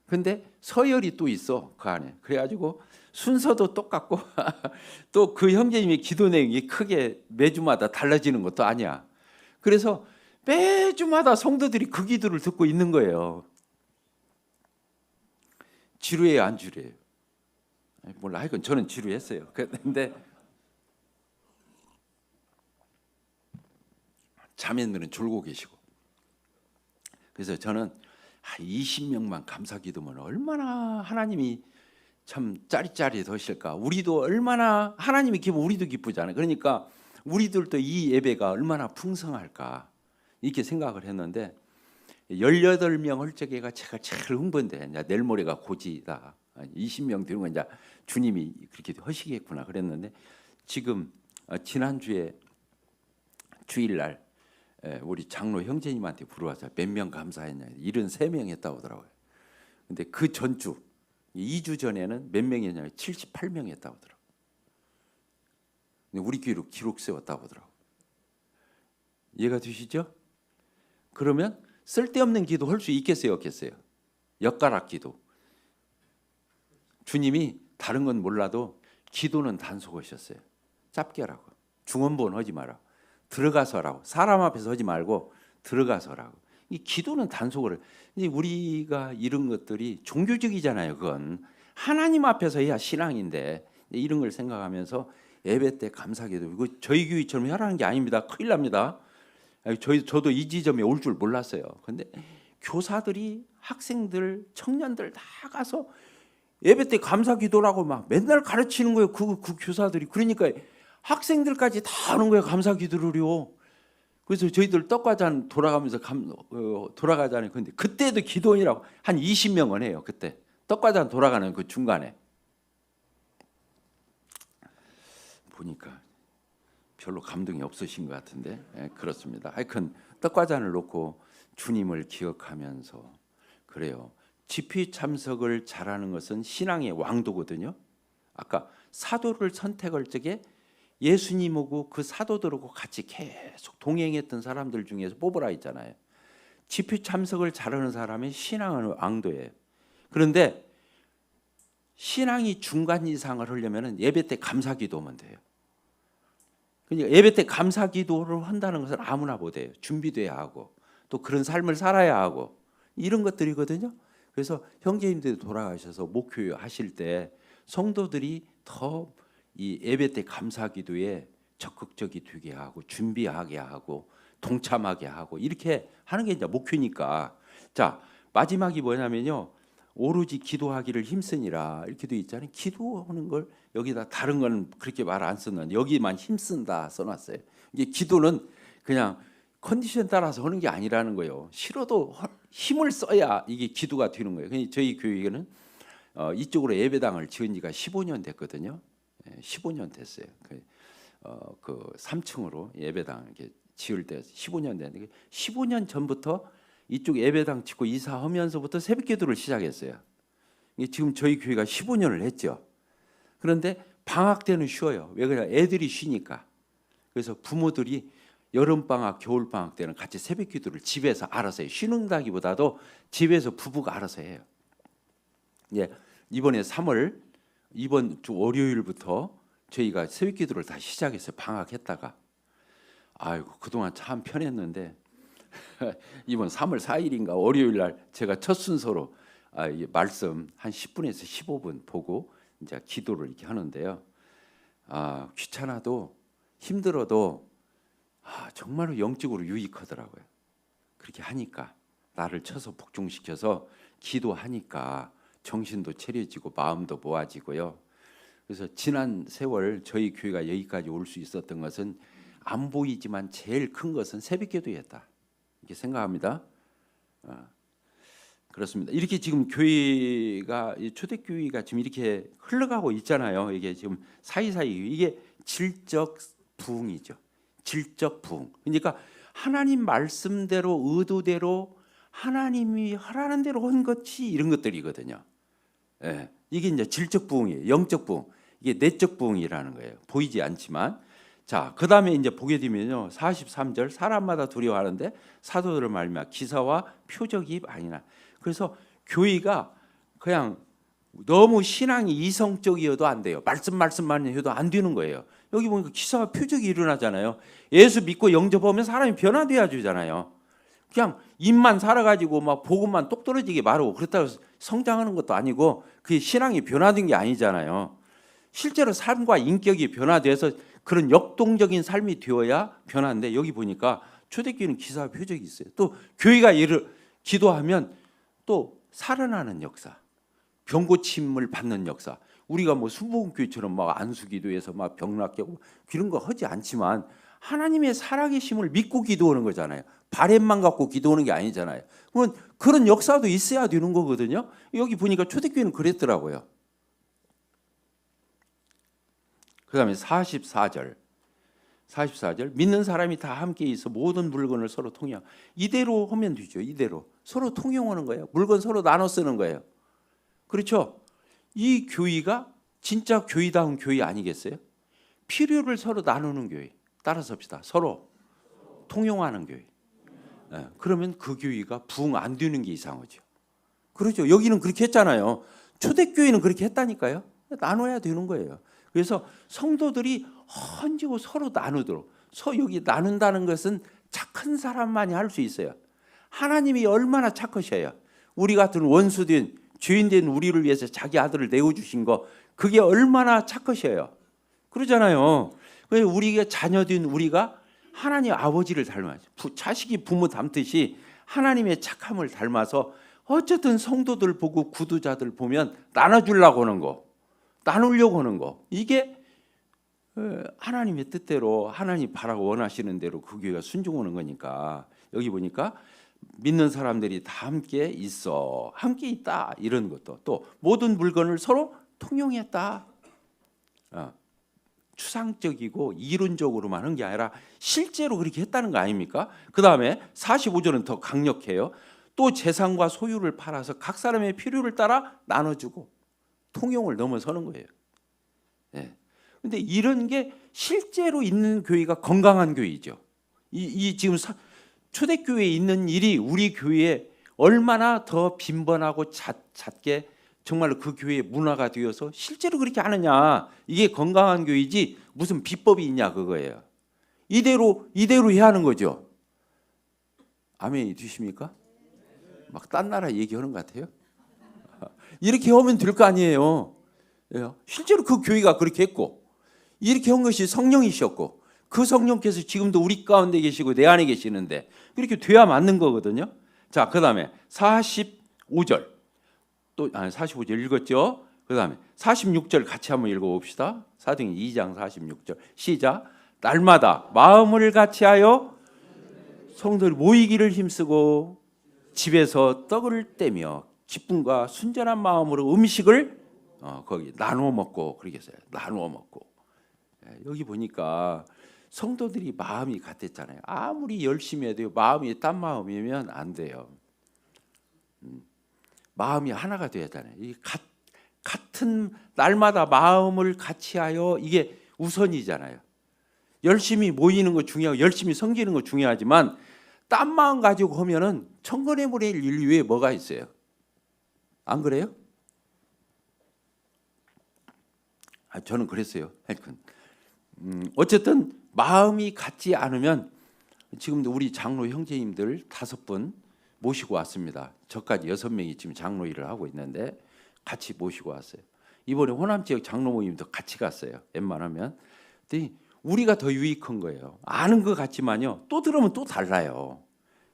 근데 서열이 또 있어 그 안에. 그래가지고 순서도 똑같고 또 그 형제님의 기도 내용이 크게 매주마다 달라지는 것도 아니야. 그래서 매주마다 성도들이 그 기도를 듣고 있는 거예요. 지루해요, 안 지루해요? 몰라, 하여간 저는 지루했어요. 그런데 자매들은 졸고 계시고. 그래서 저는 20명만 감사기도면 얼마나 하나님이 참 짜릿짜릿하실까. 우리도 얼마나 하나님이 기쁘고 우리도 기쁘잖아요. 그러니까 우리들도 이 예배가 얼마나 풍성할까 이렇게 생각을 했는데 18명 할 적에가 제가 제일 흥분돼. 이제 내일 모레가 고지다. 20명 되는 건 이제 주님이 그렇게 하시겠구나 그랬는데 지금 지난주에 주일날 우리 장로 형제님한테 물어봤어요. 몇 명 감사했냐. 73명 했다고 하더라고요. 근데 그 전주 2주 전에는 몇 명이었냐면 78명 했다고 하더라고요. 근데 우리 교회로 기록 세웠다고 하더라고요. 이해가 되시죠? 그러면 쓸데없는 기도 할 수 있겠어요, 없겠어요? 엿가락 기도. 주님이 다른 건 몰라도 기도는 단속하셨어요. 짧게 하라고. 중언부언 하지 마라. 들어가서 하라고. 사람 앞에서 하지 말고 들어가서 하라고. 이 기도는 단속을. 이제 우리가 이런 것들이 종교적이잖아요. 그건 하나님 앞에서 해야 신앙인데 이런 걸 생각하면서 예배 때 감사기도. 이거 저희 교회처럼 하라는 게 아닙니다. 큰일 납니다. 저도 이 지점에 올 줄 몰랐어요. 근데 교사들이 학생들, 청년들 다 가서 예배 때 감사기도라고 막 맨날 가르치는 거예요. 그 교사들이. 그러니까 학생들까지 다 하는 거예요. 감사기도를요. 그래서 저희들 떡과잔 돌아가면서 돌아가잖아요. 근데 그때도 기도원이라고 한 20명은 해요. 그때 떡과잔 돌아가는 그 중간에 보니까 별로 감동이 없으신 것 같은데 그렇습니다. 하여튼 떡과잔을 놓고 주님을 기억하면서 그래요. 집회 참석을 잘하는 것은 신앙의 왕도거든요. 아까 사도를 선택할 적에 예수님하고 그 사도들하고 같이 계속 동행했던 사람들 중에서 뽑으라 했잖아요. 집회 참석을 잘하는 사람이 신앙의 왕도예요. 그런데 신앙이 중간 이상을 하려면 예배 때 감사기도하면 돼요. 그러니까 예배 때 감사기도를 한다는 것은 아무나 못해요. 준비돼야 하고 또 그런 삶을 살아야 하고 이런 것들이거든요. 그래서 형제님들이 돌아가셔서 목회 하실 때 성도들이 더 이 예배 때 감사기도에 적극적이 되게 하고 준비하게 하고 동참하게 하고 이렇게 하는 게 이제 목표니까. 자, 마지막이 뭐냐면요. 오로지 기도하기를 힘쓰니라 이렇게 돼 있잖아요. 기도하는 걸 여기다 다른 건 그렇게 말 안 썼는데 여기만 힘쓴다 써놨어요. 이게 기도는 그냥 컨디션 따라서 하는 게 아니라는 거예요. 싫어도 힘을 써야 이게 기도가 되는 거예요. 그러니까 저희 교회는 이쪽으로 예배당을 지은 지가 15년 됐거든요. 15년 됐어요. 그 3층으로 예배당 이렇게 지을 때 15년 됐는데 15년 전부터 이쪽 예배당 짓고 이사하면서부터 새벽기도를 시작했어요. 지금 저희 교회가 15년을 했죠. 그런데 방학 때는 쉬어요. 왜 그래? 애들이 쉬니까. 그래서 부모들이 여름방학, 겨울방학 때는 같이 새벽기도를 집에서 알아서 해요. 쉬는다기보다도 집에서 부부가 알아서 해요. 예, 이번에 3월 이번 주 월요일부터 저희가 새벽기도를 다시 시작했어요. 방학했다가. 아이고 그동안 참 편했는데 이번 3월 4일인가 월요일 날 제가 첫 순서로 말씀 한 10분에서 15분 보고 이제 기도를 이렇게 하는데요. 귀찮아도 힘들어도 정말로 영적으로 유익하더라고요. 그렇게 하니까 나를 쳐서 복종시켜서 기도하니까 정신도 차려지고 마음도 모아지고요. 그래서 지난 세월 저희 교회가 여기까지 올 수 있었던 것은 안 보이지만 제일 큰 것은 새벽기도였다. 이렇게 생각합니다. 그렇습니다. 이렇게 지금 교회가 초대교회가 지금 이렇게 흘러가고 있잖아요. 이게 지금 사이사이 이게 질적 부흥이죠. 질적 부흥. 그러니까 하나님 말씀대로 의도대로 하나님이 하라는 대로 한 것이 이런 것들이거든요. 예, 이게 이제 질적 부흥이에요. 영적 부흥. 이게 내적 부흥이라는 거예요. 보이지 않지만. 자, 그 다음에 이제 보게 되면요, 43절 사람마다 두려워하는데 사도들을 말미암아 기사와 표적이 많이 나. 그래서 교회가 그냥 너무 신앙이 이성적이어도 안 돼요. 말씀만 해도 안 되는 거예요. 여기 보니까 기사와 표적이 일어나잖아요. 예수 믿고 영접하면 사람이 변화돼야 주잖아요. 그냥 입만 살아가지고 막 복음만 똑 떨어지게 말하고 그렇다고 성장하는 것도 아니고 그게 신앙이 변화된 게 아니잖아요. 실제로 삶과 인격이 변화돼서 그런 역동적인 삶이 되어야 변화인데, 여기 보니까 초대교회는 기사와 표적이 있어요. 또 교회가 기도하면 또 살아나는 역사, 병고침을 받는 역사. 우리가 뭐 순복음교회처럼 막 안수기도해서 막 병 낫게 하고 그런 거 하지 않지만 하나님의 살아계심을 믿고 기도하는 거잖아요. 바램만 갖고 기도하는 게 아니잖아요. 그런 역사도 있어야 되는 거거든요. 여기 보니까 초대교회는 그랬더라고요. 그 다음에 44절 믿는 사람이 다 함께 있어 모든 물건을 서로 통용. 이대로 하면 되죠. 이대로 서로 통용하는 거예요. 물건 서로 나눠 쓰는 거예요. 그렇죠? 이 교회가 진짜 교회다운 교회 아니겠어요? 필요를 서로 나누는 교회. 따라서 합시다. 서로 통용하는 교회. 네, 그러면 그 교회가 부흥 안 되는 게 이상하죠. 그렇죠? 여기는 그렇게 했잖아요. 초대교회는 그렇게 했다니까요. 나눠야 되는 거예요. 그래서 성도들이 헌지고 서로 나누도록. 여기 나눈다는 것은 착한 사람만이 할 수 있어요. 하나님이 얼마나 착하셔요. 우리 같은 원수된 죄인된 우리를 위해서 자기 아들을 내어주신 거, 그게 얼마나 착하셔요. 그러잖아요. 우리가 자녀된 우리가 하나님 아버지를 닮아서 자식이 부모 닮듯이 하나님의 착함을 닮아서 어쨌든 성도들 보고 구두자들 보면 나눠주려고 하는 거, 나누려고 하는 거, 이게 하나님의 뜻대로 하나님 바라고 원하시는 대로 그 교회가 순종하는 거니까. 여기 보니까 믿는 사람들이 다 함께 있어, 함께 있다, 이런 것도, 또 모든 물건을 서로 통용했다. 추상적이고 이론적으로만 한 게 아니라 실제로 그렇게 했다는 거 아닙니까? 그 다음에 45절은 더 강력해요. 또 재산과 소유를 팔아서 각 사람의 필요를 따라 나눠주고 통용을 넘어서는 거예요. 네. 근데 이런 게 실제로 있는 교회가 건강한 교회죠. 이 지금 초대교회에 있는 일이 우리 교회에 얼마나 더 빈번하고 잦게 정말로 그 교회의 문화가 되어서 실제로 그렇게 하느냐, 이게 건강한 교회지 무슨 비법이 있냐 그거예요. 이대로 해야 하는 거죠. 아멘이 되십니까? 막 딴 나라 얘기하는 것 같아요. 이렇게 하면 될 거 아니에요. 실제로 그 교회가 그렇게 했고 이렇게 한 것이 성령이셨고 그 성령께서 지금도 우리 가운데 계시고 내 안에 계시는데 그렇게 돼야 맞는 거거든요. 자, 그 다음에 45절 45절 읽었죠? 그 다음에 46절 같이 한번 읽어봅시다. 사도행전 2장 46절 시작. 날마다 마음을 같이하여 성도들 모이기를 힘쓰고 집에서 떡을 떼며 기쁨과 순전한 마음으로 음식을 거기 나누어 먹고, 그러겠어요. 나누어 먹고. 여기 보니까 성도들이 마음이 같았잖아요. 아무리 열심히 해도 마음이 딴 마음이면 안 돼요. 마음이 하나가 돼야 하잖아요. 같은 날마다 마음을 같이하여, 이게 우선이잖아요. 열심히 모이는 거 중요하고 열심히 섬기는 거 중요하지만 딴 마음 가지고 하면은 천건의 인류에 뭐가 있어요? 안 그래요? 저는 그랬어요. 어쨌든 마음이 같지 않으면, 지금도 우리 장로 형제님들 5분 모시고 왔습니다. 저까지 6명이 지금 장로 일을 하고 있는데 같이 모시고 왔어요. 이번에 호남 지역 장로 모임도 같이 갔어요. 웬만하면. 근데 우리가 더 유익한 거예요. 아는 것 같지만요, 또 들으면 또 달라요.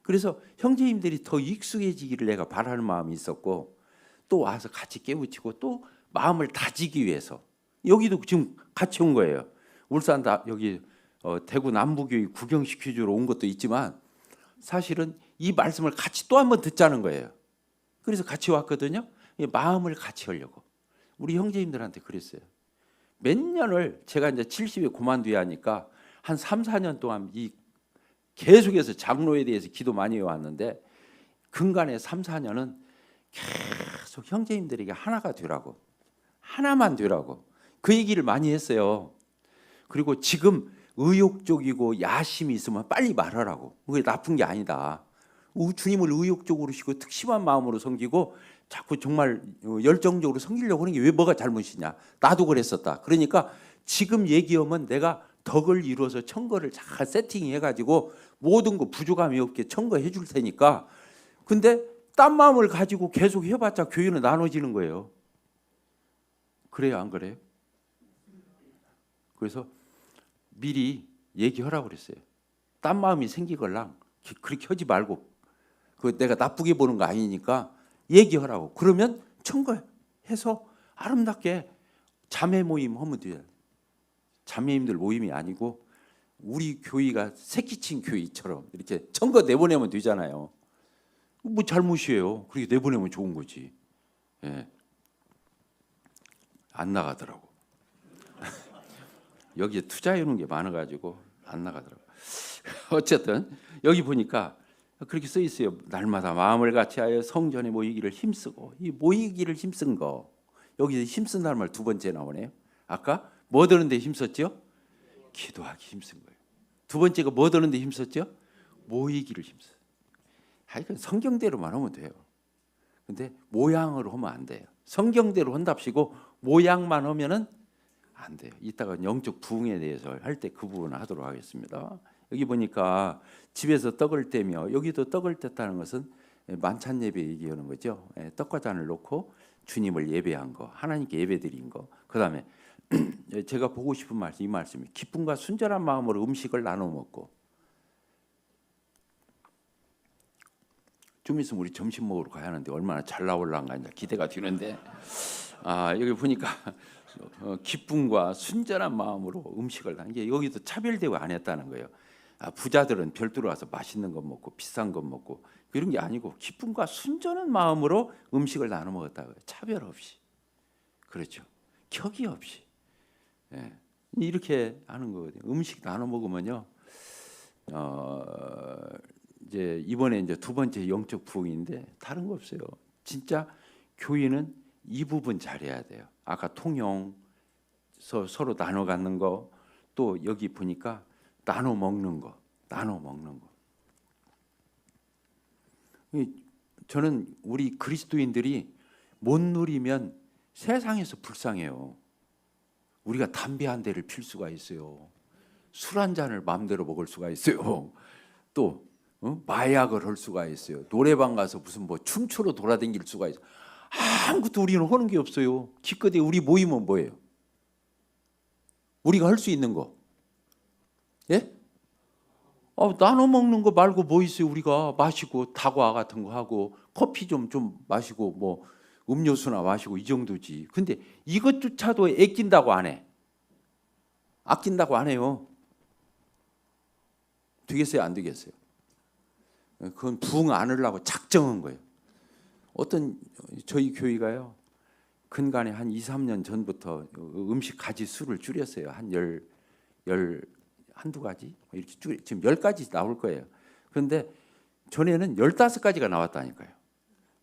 그래서 형제님들이 더 익숙해지기를 내가 바라는 마음이 있었고, 또 와서 같이 깨우치고 또 마음을 다지기 위해서 여기도 지금 같이 온 거예요. 울산 여기 대구 남부교회 구경시켜주러 온 것도 있지만 사실은 이 말씀을 같이 또 한번 듣자는 거예요. 그래서 같이 왔거든요. 마음을 같이 하려고 우리 형제님들한테 그랬어요. 몇 년을 제가 이제 70에 그만둬야 하니까 한 3, 4년 동안 이 계속해서 장로에 대해서 기도 많이 해왔는데 근간에 3, 4년은 계속 형제님들에게 하나가 되라고, 하나만 되라고 그 얘기를 많이 했어요. 그리고 지금 의욕적이고 야심이 있으면 빨리 말하라고. 그게 나쁜 게 아니다. 주님을 의욕적으로 쉬고 특심한 마음으로 섬기고 자꾸 정말 열정적으로 섬기려고 하는 게 왜 뭐가 잘못이냐. 나도 그랬었다. 그러니까 지금 얘기하면 내가 덕을 이루어서 청거를 잘 세팅해가지고 모든 거 부족함이 없게 청거해 줄 테니까. 근데 딴 마음을 가지고 계속 해봤자 교회는 나눠지는 거예요. 그래요, 안 그래요? 그래서 미리 얘기하라고 그랬어요. 딴 마음이 생기걸랑 그렇게 하지 말고, 그 내가 나쁘게 보는 거 아니니까 얘기하라고. 그러면 청거해서 아름답게 자매 모임 하면 돼요. 자매님들 모임이 아니고 우리 교회가 새끼친 교회처럼 이렇게 청거 내보내면 되잖아요. 뭐 잘못이에요. 그렇게 내보내면 좋은 거지. 예. 안 나가더라고. 여기에 투자해 놓은 게 많아가지고 안 나가더라고. 어쨌든 여기 보니까 그렇게 써 있어요. 날마다 마음을 같이하여 성전에 모이기를 힘쓰고. 이 모이기를 힘쓴 거, 여기 힘쓴다는 말 두 번째 나오네요. 아까 뭐 드는데 힘썼죠? 기도하기 힘쓴 거예요. 두 번째가 뭐 드는데 힘썼죠? 모이기를 힘써. 하여간 성경대로만 하면 돼요. 근데 모양으로 하면 안 돼요. 성경대로 한답시고 모양만 하면은 안 돼요. 이따가 영적 부흥에 대해서 할 때 그 부분을 하도록 하겠습니다. 여기 보니까 집에서 떡을 떼며, 여기도 떡을 뗐다는 것은 만찬 예배 얘기하는 거죠. 떡과 잔을 놓고 주님을 예배한 거, 하나님께 예배드린 거. 그다음에 제가 보고 싶은 말씀, 이 말씀이 기쁨과 순전한 마음으로 음식을 나눠 먹고. 좀 있으면 우리 점심 먹으러 가야 하는데 얼마나 잘 나올란가 이제 기대가 되는데, 여기 보니까 기쁨과 순전한 마음으로 음식을 하는 게, 여기도 차별대우 안 했다는 거예요. 부자들은 별도로 와서 맛있는 거 먹고 비싼 거 먹고 그런 게 아니고 기쁨과 순전한 마음으로 음식을 나눠 먹었다고요. 차별 없이. 그렇죠. 격이 없이. 예. 이렇게 하는 거거든요. 음식 나눠 먹으면요. 이제 이번에 이제 두 번째 영적 부흥인데 다른 거 없어요. 진짜 교회는 이 부분 잘해야 돼요. 아까 통용, 서로 나눠 갖는 거, 또 여기 보니까 나눠 먹는 거, 나눠 먹는 거. 저는 우리 그리스도인들이 못 누리면 세상에서 불쌍해요. 우리가 담배 한 대를 필 수가 있어요. 술 한 잔을 마음대로 먹을 수가 있어요. 또 마약을 할 수가 있어요. 노래방 가서 무슨 뭐 춤추러 돌아다닐 수가 있어요. 아무것도 우리는 하는 게 없어요. 기껏해 우리 모임은 뭐예요? 우리가 할 수 있는 거. 예? 나눠 먹는 거 말고 뭐 있어요? 우리가 마시고 다과 같은 거 하고 커피 좀 마시고 뭐 음료수나 마시고 이 정도지. 근데 이것조차도 아낀다고 안 해. 아낀다고 안 해요. 되겠어요? 안 되겠어요? 그건 부흥 안 하려고 작정한 거예요. 어떤 저희 교회가요. 근간에 한 2, 3년 전부터 음식 가지 수를 줄였어요. 한 한두 가지 이렇게 지금 10가지 나올 거예요. 그런데 전에는 15가지가 나왔다니까요.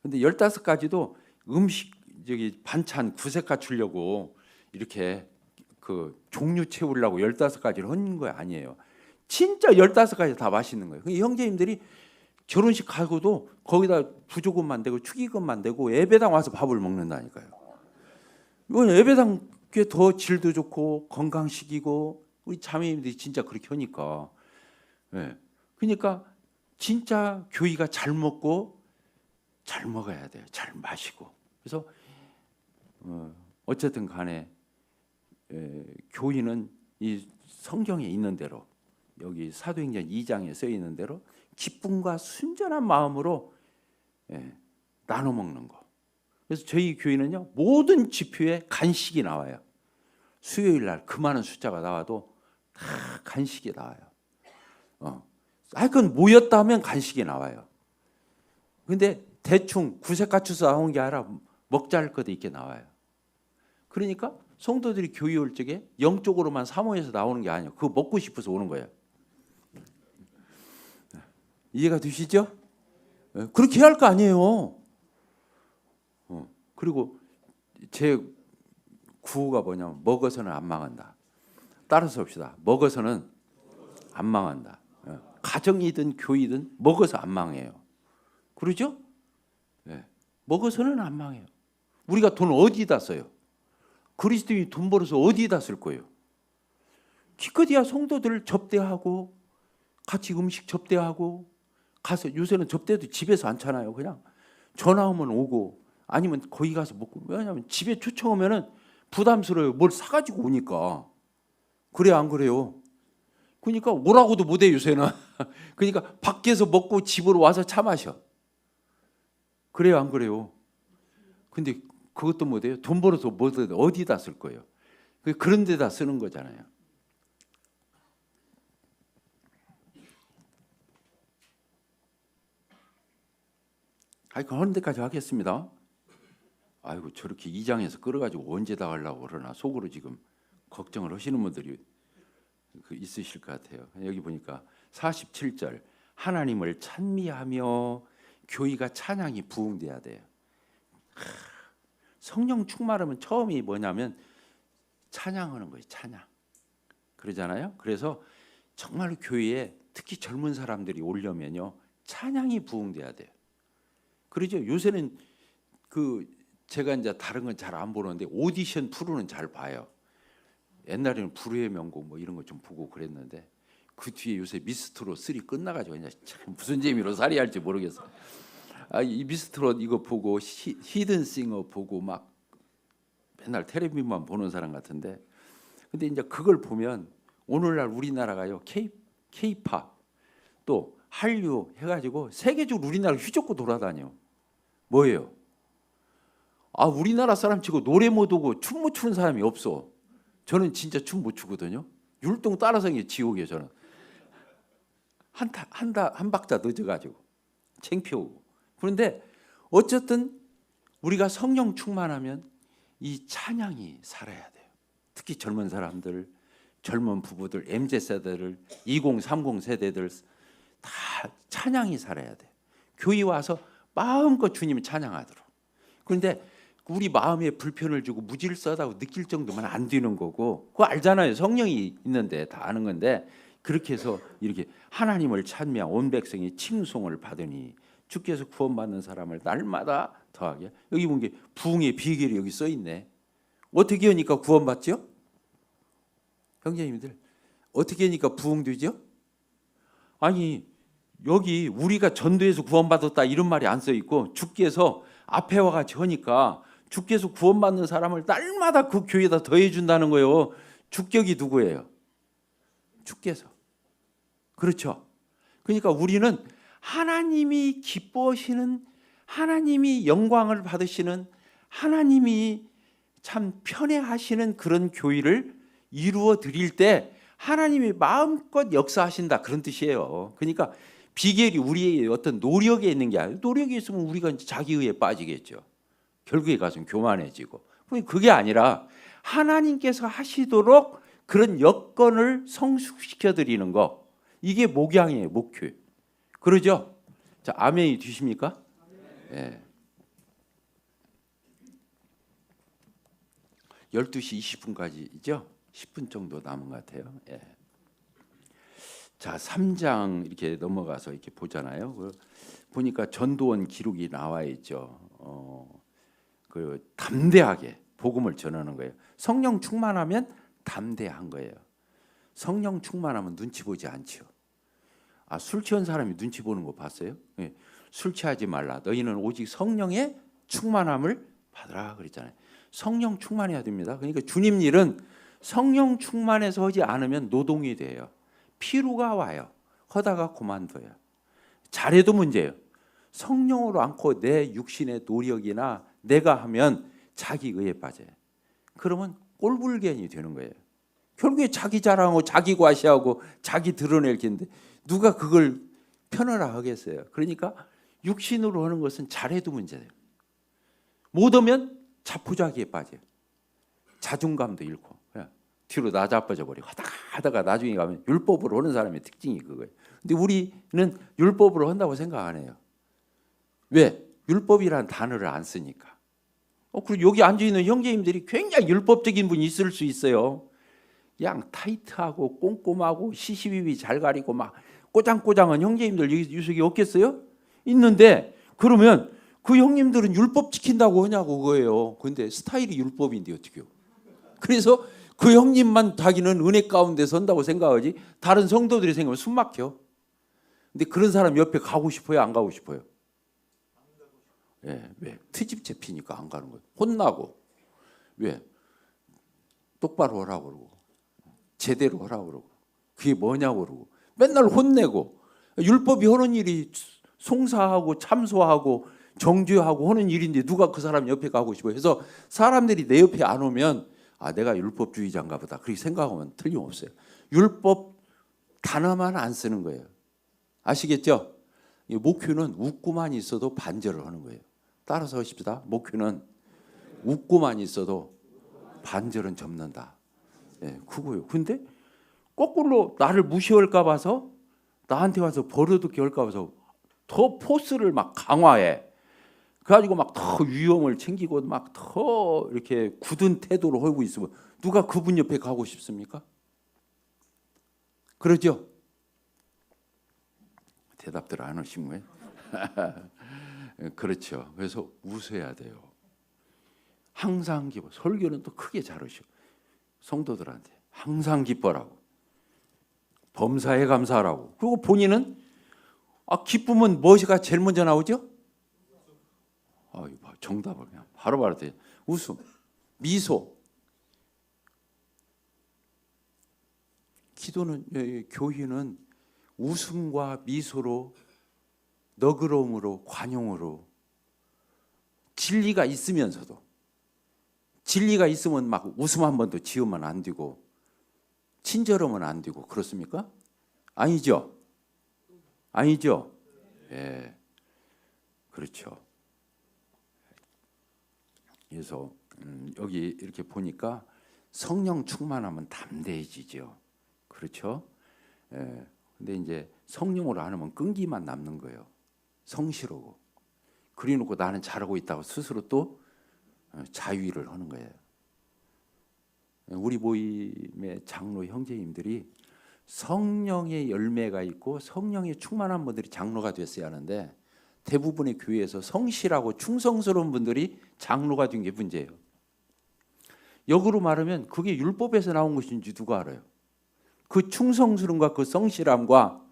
근데 15가지도 음식 저기 반찬 구색 갖추려고 이렇게 그 종류 채우려고 15가지를 한 거 아니에요. 진짜 15가지 다 맛있는 거예요. 형제님들이 결혼식 가고도 거기다 부조금만 대고 축의금만 대고 예배당 와서 밥을 먹는다니까요. 이건 예배당 게 더 질도 좋고 건강식이고 우리 자매님들이 진짜 그렇게 하니까. 예. 그러니까 진짜 교회가 잘 먹고 잘 먹어야 돼요. 잘 마시고. 그래서 어쨌든 간에 교회는 이 성경에 있는 대로, 여기 사도행전 2장에 써 있는 대로 기쁨과 순전한 마음으로 나눠 먹는 거. 그래서 저희 교회는요, 모든 지표에 간식이 나와요. 수요일 날 그 많은 숫자가 나와도 다 간식이 나와요. 하여간 모였다 하면 간식이 나와요. 근데 대충 구색 갖춰서 나온 게 아니라 먹자 할 것도 있게 나와요. 그러니까 성도들이 교회 올 적에 영적으로만 사모해서 나오는 게 아니에요. 그거 먹고 싶어서 오는 거예요. 이해가 되시죠? 그렇게 해야 할 거 아니에요. 그리고 제 구호가 뭐냐면 먹어서는 안 망한다. 따라서 봅시다. 먹어서는 안 망한다. 가정이든 교회든 먹어서 안 망해요. 그러죠? 먹어서는 안 망해요. 우리가 돈 어디다 써요? 그리스도인이 돈 벌어서 어디다 쓸 거예요? 기껏해야 성도들 접대하고 같이 음식 접대하고 가서 요새는 접대도 집에서 않잖아요. 그냥 전화 오면 오고 아니면 거기 가서 먹고. 왜냐하면 집에 초청하면은 부담스러워요. 뭘 사가지고 오니까. 그래요, 안 그래요? 그러니까 오라고도 못해 요새는. 그러니까 밖에서 먹고 집으로 와서 차 마셔. 그래요, 안 그래요? 근데 그것도 못해요. 돈 벌어서 뭐든 어디다 쓸 거예요? 그런 데다 쓰는 거잖아요. 그런 데까지 하겠습니다. 아이고 저렇게 2장에서 끌어가지고 언제 다 하려고 그러나 속으로 지금 걱정을 하시는 분들이 있으실 것 같아요. 여기 보니까 47절 하나님을 찬미하며 교회가 찬양이 부흥돼야 돼요. 성령 충만하면 처음이 뭐냐면 찬양하는 거예요. 찬양. 그러잖아요. 그래서 정말 교회에 특히 젊은 사람들이 오려면요 찬양이 부흥돼야 돼요. 그러죠. 요새는 제가 이제 다른 건 잘 안 보는데 오디션 프로는 잘 봐요. 옛날에는 불후의 명곡 뭐 이런 거 좀 보고 그랬는데 그 뒤에 요새 미스트롯 3 끝나가지고 그냥 참 무슨 재미로 살이할지 모르겠어요. 이 미스트롯 이거 보고 히든싱어 보고 막 맨날 텔레비만 보는 사람 같은데 근데 이제 그걸 보면 오늘날 우리나라가요 K-팝 또 한류 해가지고 세계적으로 우리나라 휘젓고 돌아다녀. 뭐예요? 우리나라 사람 치고 노래 못 오고 춤 못 추는 사람이 없어. 저는 진짜 춤 못 추거든요. 율동 따라서 게 지옥이에요. 저는 한 박자 늦어가지고 창피하고. 그런데 어쨌든 우리가 성령 충만하면 이 찬양이 살아야 돼요. 특히 젊은 사람들, 젊은 부부들, MZ세대들, 2030 세대들 다 찬양이 살아야 돼요. 교회 와서 마음껏 주님을 찬양하도록. 그런데 우리 마음에 불편을 주고 무질서하다고 느낄 정도만 안 되는 거고 그거 알잖아요. 성령이 있는데 다 아는 건데 그렇게 해서 이렇게 하나님을 찬미한 온 백성이 칭송을 받으니 주께서 구원받는 사람을 날마다 더하게. 여기 본 게 부흥의 비결이 여기 써 있네. 어떻게 하니까 구원받죠? 형제님들 어떻게 하니까 부흥되죠? 아니 여기 우리가 전도해서 구원받았다 이런 말이 안 써 있고 주께서 앞에 와 같이 하니까 주께서 구원받는 사람을 날마다 그 교회에다 더해 준다는 거예요. 주격이 누구예요? 주께서. 그렇죠. 그러니까 우리는 하나님이 기뻐하시는 하나님이 영광을 받으시는 하나님이 참 편애하시는 그런 교회를 이루어 드릴 때 하나님이 마음껏 역사하신다 그런 뜻이에요. 그러니까 비결이 우리의 어떤 노력에 있는 게 아니라 노력이 있으면 우리가 자기의에 빠지겠죠. 결국에 가서는 교만해지고. 그게 아니라 하나님께서 하시도록 그런 여건을 성숙시켜 드리는 거. 이게 목양이에요. 목표. 그러죠? 자, 아멘이 되십니까? 네. 12시 20분까지죠? 10분 정도 남은 것 같아요. 예. 자, 3장 이렇게 넘어가서 이렇게 보잖아요. 보니까 전도원 기록이 나와 있죠. 담대하게 복음을 전하는 거예요. 성령 충만하면 담대한 거예요. 성령 충만하면 눈치 보지 않죠. 술 취한 사람이 눈치 보는 거 봤어요? 예. 술 취하지 말라. 너희는 오직 성령의 충만함을 받으라 그랬잖아요. 성령 충만해야 됩니다. 그러니까 주님 일은 성령 충만해서 하지 않으면 노동이 돼요. 피로가 와요. 하다가 그만둬요. 잘해도 문제예요. 성령으로 않고 내 육신의 노력이나 내가 하면 자기 의에 빠져요. 그러면 꼴불견이 되는 거예요. 결국에 자기 자랑하고 자기 과시하고 자기 드러낼 텐데 누가 그걸 편하라 하겠어요. 그러니까 육신으로 하는 것은 잘해도 문제예요. 못하면 자포자기에 빠져요. 자존감도 잃고 그냥 뒤로 나자빠져 버리고 하다가 나중에 가면 율법으로 하는 사람의 특징이 그거예요. 근데 우리는 율법으로 한다고 생각 안 해요. 왜? 율법이라는 단어를 안 쓰니까. 그리고 여기 앉아있는 형제님들이 굉장히 율법적인 분이 있을 수 있어요. 그냥 타이트하고 꼼꼼하고 시시비비 잘 가리고 막 꼬장꼬장한 형제님들 유석이 없겠어요? 있는데 그러면 그 형님들은 율법 지킨다고 하냐고 그거예요. 근데 스타일이 율법인데 어떻게요? 그래서 그 형님만 자기는 은혜 가운데 선다고 생각하지 다른 성도들이 생각하면 숨 막혀. 근데 그런 사람 옆에 가고 싶어요? 안 가고 싶어요? 예, 왜? 트집 잡히니까 안 가는 거예요. 혼나고. 왜? 똑바로 하라고 그러고 제대로 하라고 그러고 그게 뭐냐고 그러고 맨날 혼내고 율법이 하는 일이 송사하고 참소하고 정죄하고 하는 일인데 누가 그 사람 옆에 가고 싶어요. 그래서 사람들이 내 옆에 안 오면 내가 율법주의자인가 보다 그렇게 생각하면 틀림없어요. 율법 단어만 안 쓰는 거예요. 아시겠죠? 목표는 웃고만 있어도 반절을 하는 거예요. 따라서 하십시다. 목표는 웃고만 있어도 반절은 접는다. 예, 그거요. 근데 거꾸로 나를 무시할까 봐서 나한테 와서 버려두게 할까 봐서 더 포스를 막 강화해. 그래가지고 막 더 위험을 챙기고 막 더 이렇게 굳은 태도로 하고 있으면 누가 그분 옆에 가고 싶습니까? 그러죠? 대답들 안 하신 거예요? 그렇죠. 그래서 웃어야 돼요. 항상 기뻐. 설교는 또 크게 잘하셔. 성도들한테 항상 기뻐라고. 범사에 감사하라고. 그리고 본인은 기쁨은 무엇이가 제일 먼저 나오죠? 정답을 그냥 바로바로 돼. 웃음, 미소. 기도는 교회는 웃음과 미소로 너그러움으로 관용으로 진리가 있으면서도 진리가 있으면 막 웃음 한 번도 지으면 안 되고 친절하면 안 되고 그렇습니까? 아니죠? 아니죠? 예, 그렇죠. 그래서 여기 이렇게 보니까 성령 충만하면 담대해지죠. 그렇죠? 예. 근데 이제 성령으로 안 하면 끈기만 남는 거예요. 성실하고. 그래놓고 나는 잘하고 있다고 스스로 또 자위를 하는 거예요. 우리 모임의 장로 형제님들이 성령의 열매가 있고 성령의 충만한 분들이 장로가 됐어야 하는데 대부분의 교회에서 성실하고 충성스러운 분들이 장로가 된 게 문제예요. 역으로 말하면 그게 율법에서 나온 것인지 누가 알아요? 그 충성스러움과 그 성실함과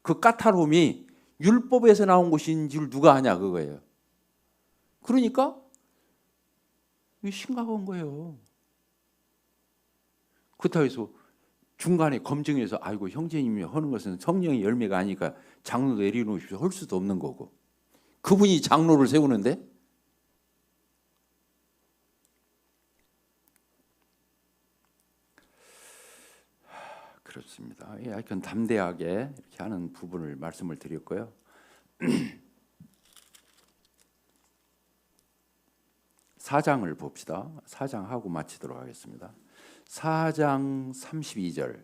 그 까다로움이 율법에서 나온 것인 줄 누가 아냐 그거예요. 그러니까 이게 심각한 거예요. 그렇다고 해서 중간에 검증해서 아이고 형제님이 하는 것은 성령의 열매가 아니니까 장로 내려놓으십시오 할 수도 없는 거고 그분이 장로를 세우는데 그렇습니다. 하여튼 담대하게 이렇게 하는 부분을 말씀을 드렸고요. 4장을 봅시다. 4장 하고 마치도록 하겠습니다. 4장 32절.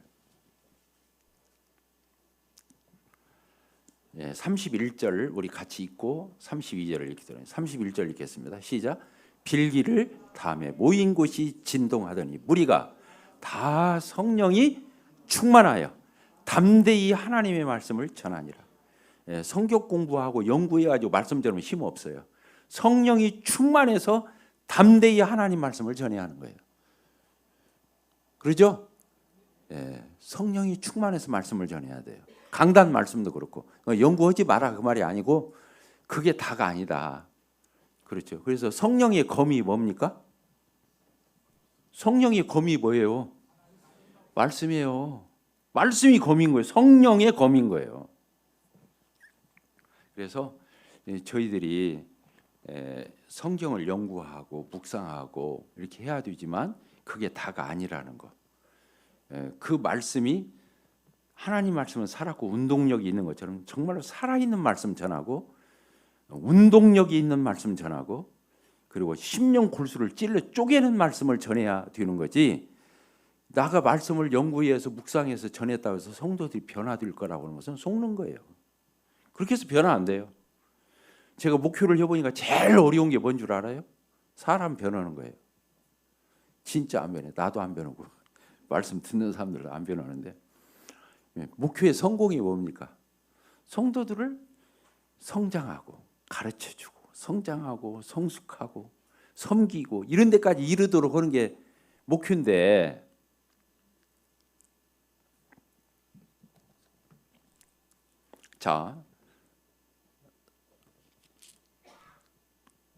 31절 우리 같이 읽고 32절을 읽도록 31절 읽겠습니다. 시작. 빌기를 다음에 모인 곳이 진동하더니 무리가 다 성령이 충만하여 담대히 하나님의 말씀을 전하니라. 성경 공부하고 연구해가지고 말씀 전하면 힘 없어요. 성령이 충만해서 담대히 하나님 말씀을 전해야 하는 거예요. 그러죠? 성령이 충만해서 말씀을 전해야 돼요. 강단 말씀도 그렇고 연구하지 마라 그 말이 아니고 그게 다가 아니다. 그렇죠. 그래서 성령의 검이 뭡니까? 성령의 검이 뭐예요? 말씀이에요. 말씀이 검인 거예요. 성령의 검인 거예요. 그래서 저희들이 성경을 연구하고 묵상하고 이렇게 해야 되지만 그게 다가 아니라는 것. 그 말씀이 하나님 말씀은 살았고 운동력이 있는 것처럼 정말로 살아있는 말씀 전하고 운동력이 있는 말씀 전하고 그리고 심령 골수를 찔러 쪼개는 말씀을 전해야 되는 거지 나가 말씀을 연구해서 묵상해서 전했다고 해서 성도들이 변화될 거라고 하는 것은 속는 거예요. 그렇게 해서 변화 안 돼요. 제가 목표를 해보니까 제일 어려운 게 뭔 줄 알아요? 사람 변하는 거예요. 진짜 안 변해. 나도 안 변하고 말씀 듣는 사람들도 안 변하는데, 목표의 성공이 뭡니까? 성도들을 성장하고 가르쳐주고 성장하고 성숙하고 섬기고 이런 데까지 이르도록 하는 게 목표인데, 자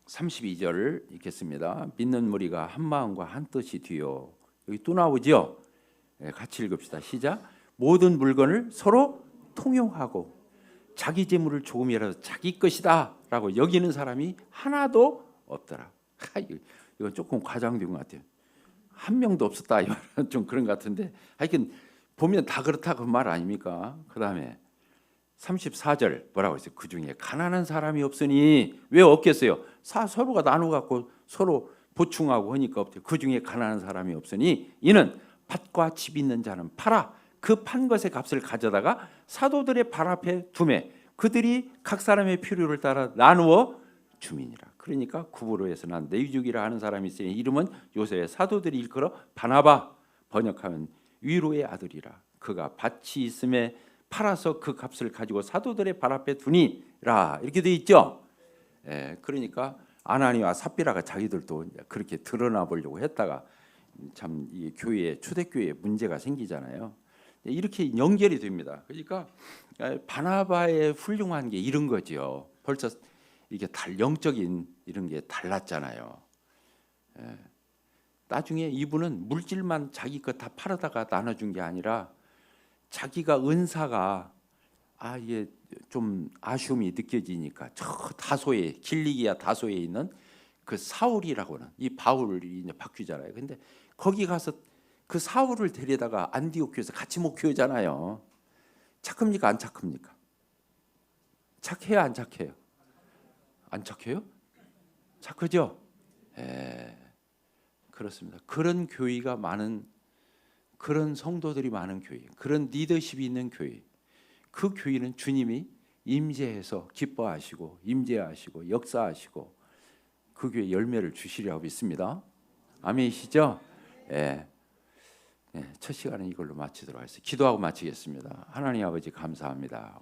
32절 읽겠습니다. 믿는 무리가 한 마음과 한 뜻이 되어, 여기 또 나오죠? 같이 읽읍시다. 시작. 모든 물건을 서로 통용하고 자기 재물을 조금이라도 자기 것이다 라고 여기는 사람이 하나도 없더라. 이건 조금 과장된 것 같아요. 한 명도 없었다 이 말은 좀 그런 것 같은데, 하여튼 보면 다 그렇다 그 말 아닙니까? 그 다음에 34절 뭐라고 했어요? 그 중에 가난한 사람이 없으니, 왜 없겠어요? 서로가 나눠 갖고 서로 보충하고 하니까 없대요. 그 중에 가난한 사람이 없으니 이는 밭과 집 있는 자는 팔아 그 판 것의 값을 가져다가 사도들의 발 앞에 두매 그들이 각 사람의 필요를 따라 나누어 주민이라. 그러니까 구브로에서 난 네유죽이라 하는 사람이 있으니 이름은 요새의 사도들이 일컬어 바나바, 번역하면 위로의 아들이라. 그가 밭이 있음에 팔아서 그 값을 가지고 사도들의 발 앞에 두니라. 이렇게 돼 있죠. 그러니까 아나니와 삽비라가 자기들도 그렇게 드러나 보려고 했다가 참 이 교회, 초대교회에 문제가 생기잖아요. 이렇게 연결이 됩니다. 그러니까 바나바의 훌륭한 게 이런 거죠. 벌써 이게 영적인 이런 게 달랐잖아요. 나중에 이분은 물질만 자기 거 다 팔아다가 나눠준 게 아니라 자기가 은사가 이게 좀 아쉬움이 느껴지니까 저 다소에, 길리기아 다소에 있는 그 사울이라고는, 이 바울이 이제 바뀌잖아요. 근데 거기 가서 그 사울을 데려다가 안디옥교에서 같이 목회하잖아요. 착합니까 안 착합니까? 착해요 안 착해요? 안 착해요? 착하죠? 그렇습니다. 그런 교회가 많은, 그런 성도들이 많은 교회, 그런 리더십이 있는 교회, 그 교회는 주님이 임재해서 기뻐하시고 임재하시고 역사하시고 그 교회 열매를 주시리라고 믿습니다. 아멘이시죠? 첫 시간은 이걸로 마치도록 하겠습니다. 기도하고 마치겠습니다. 하나님 아버지 감사합니다.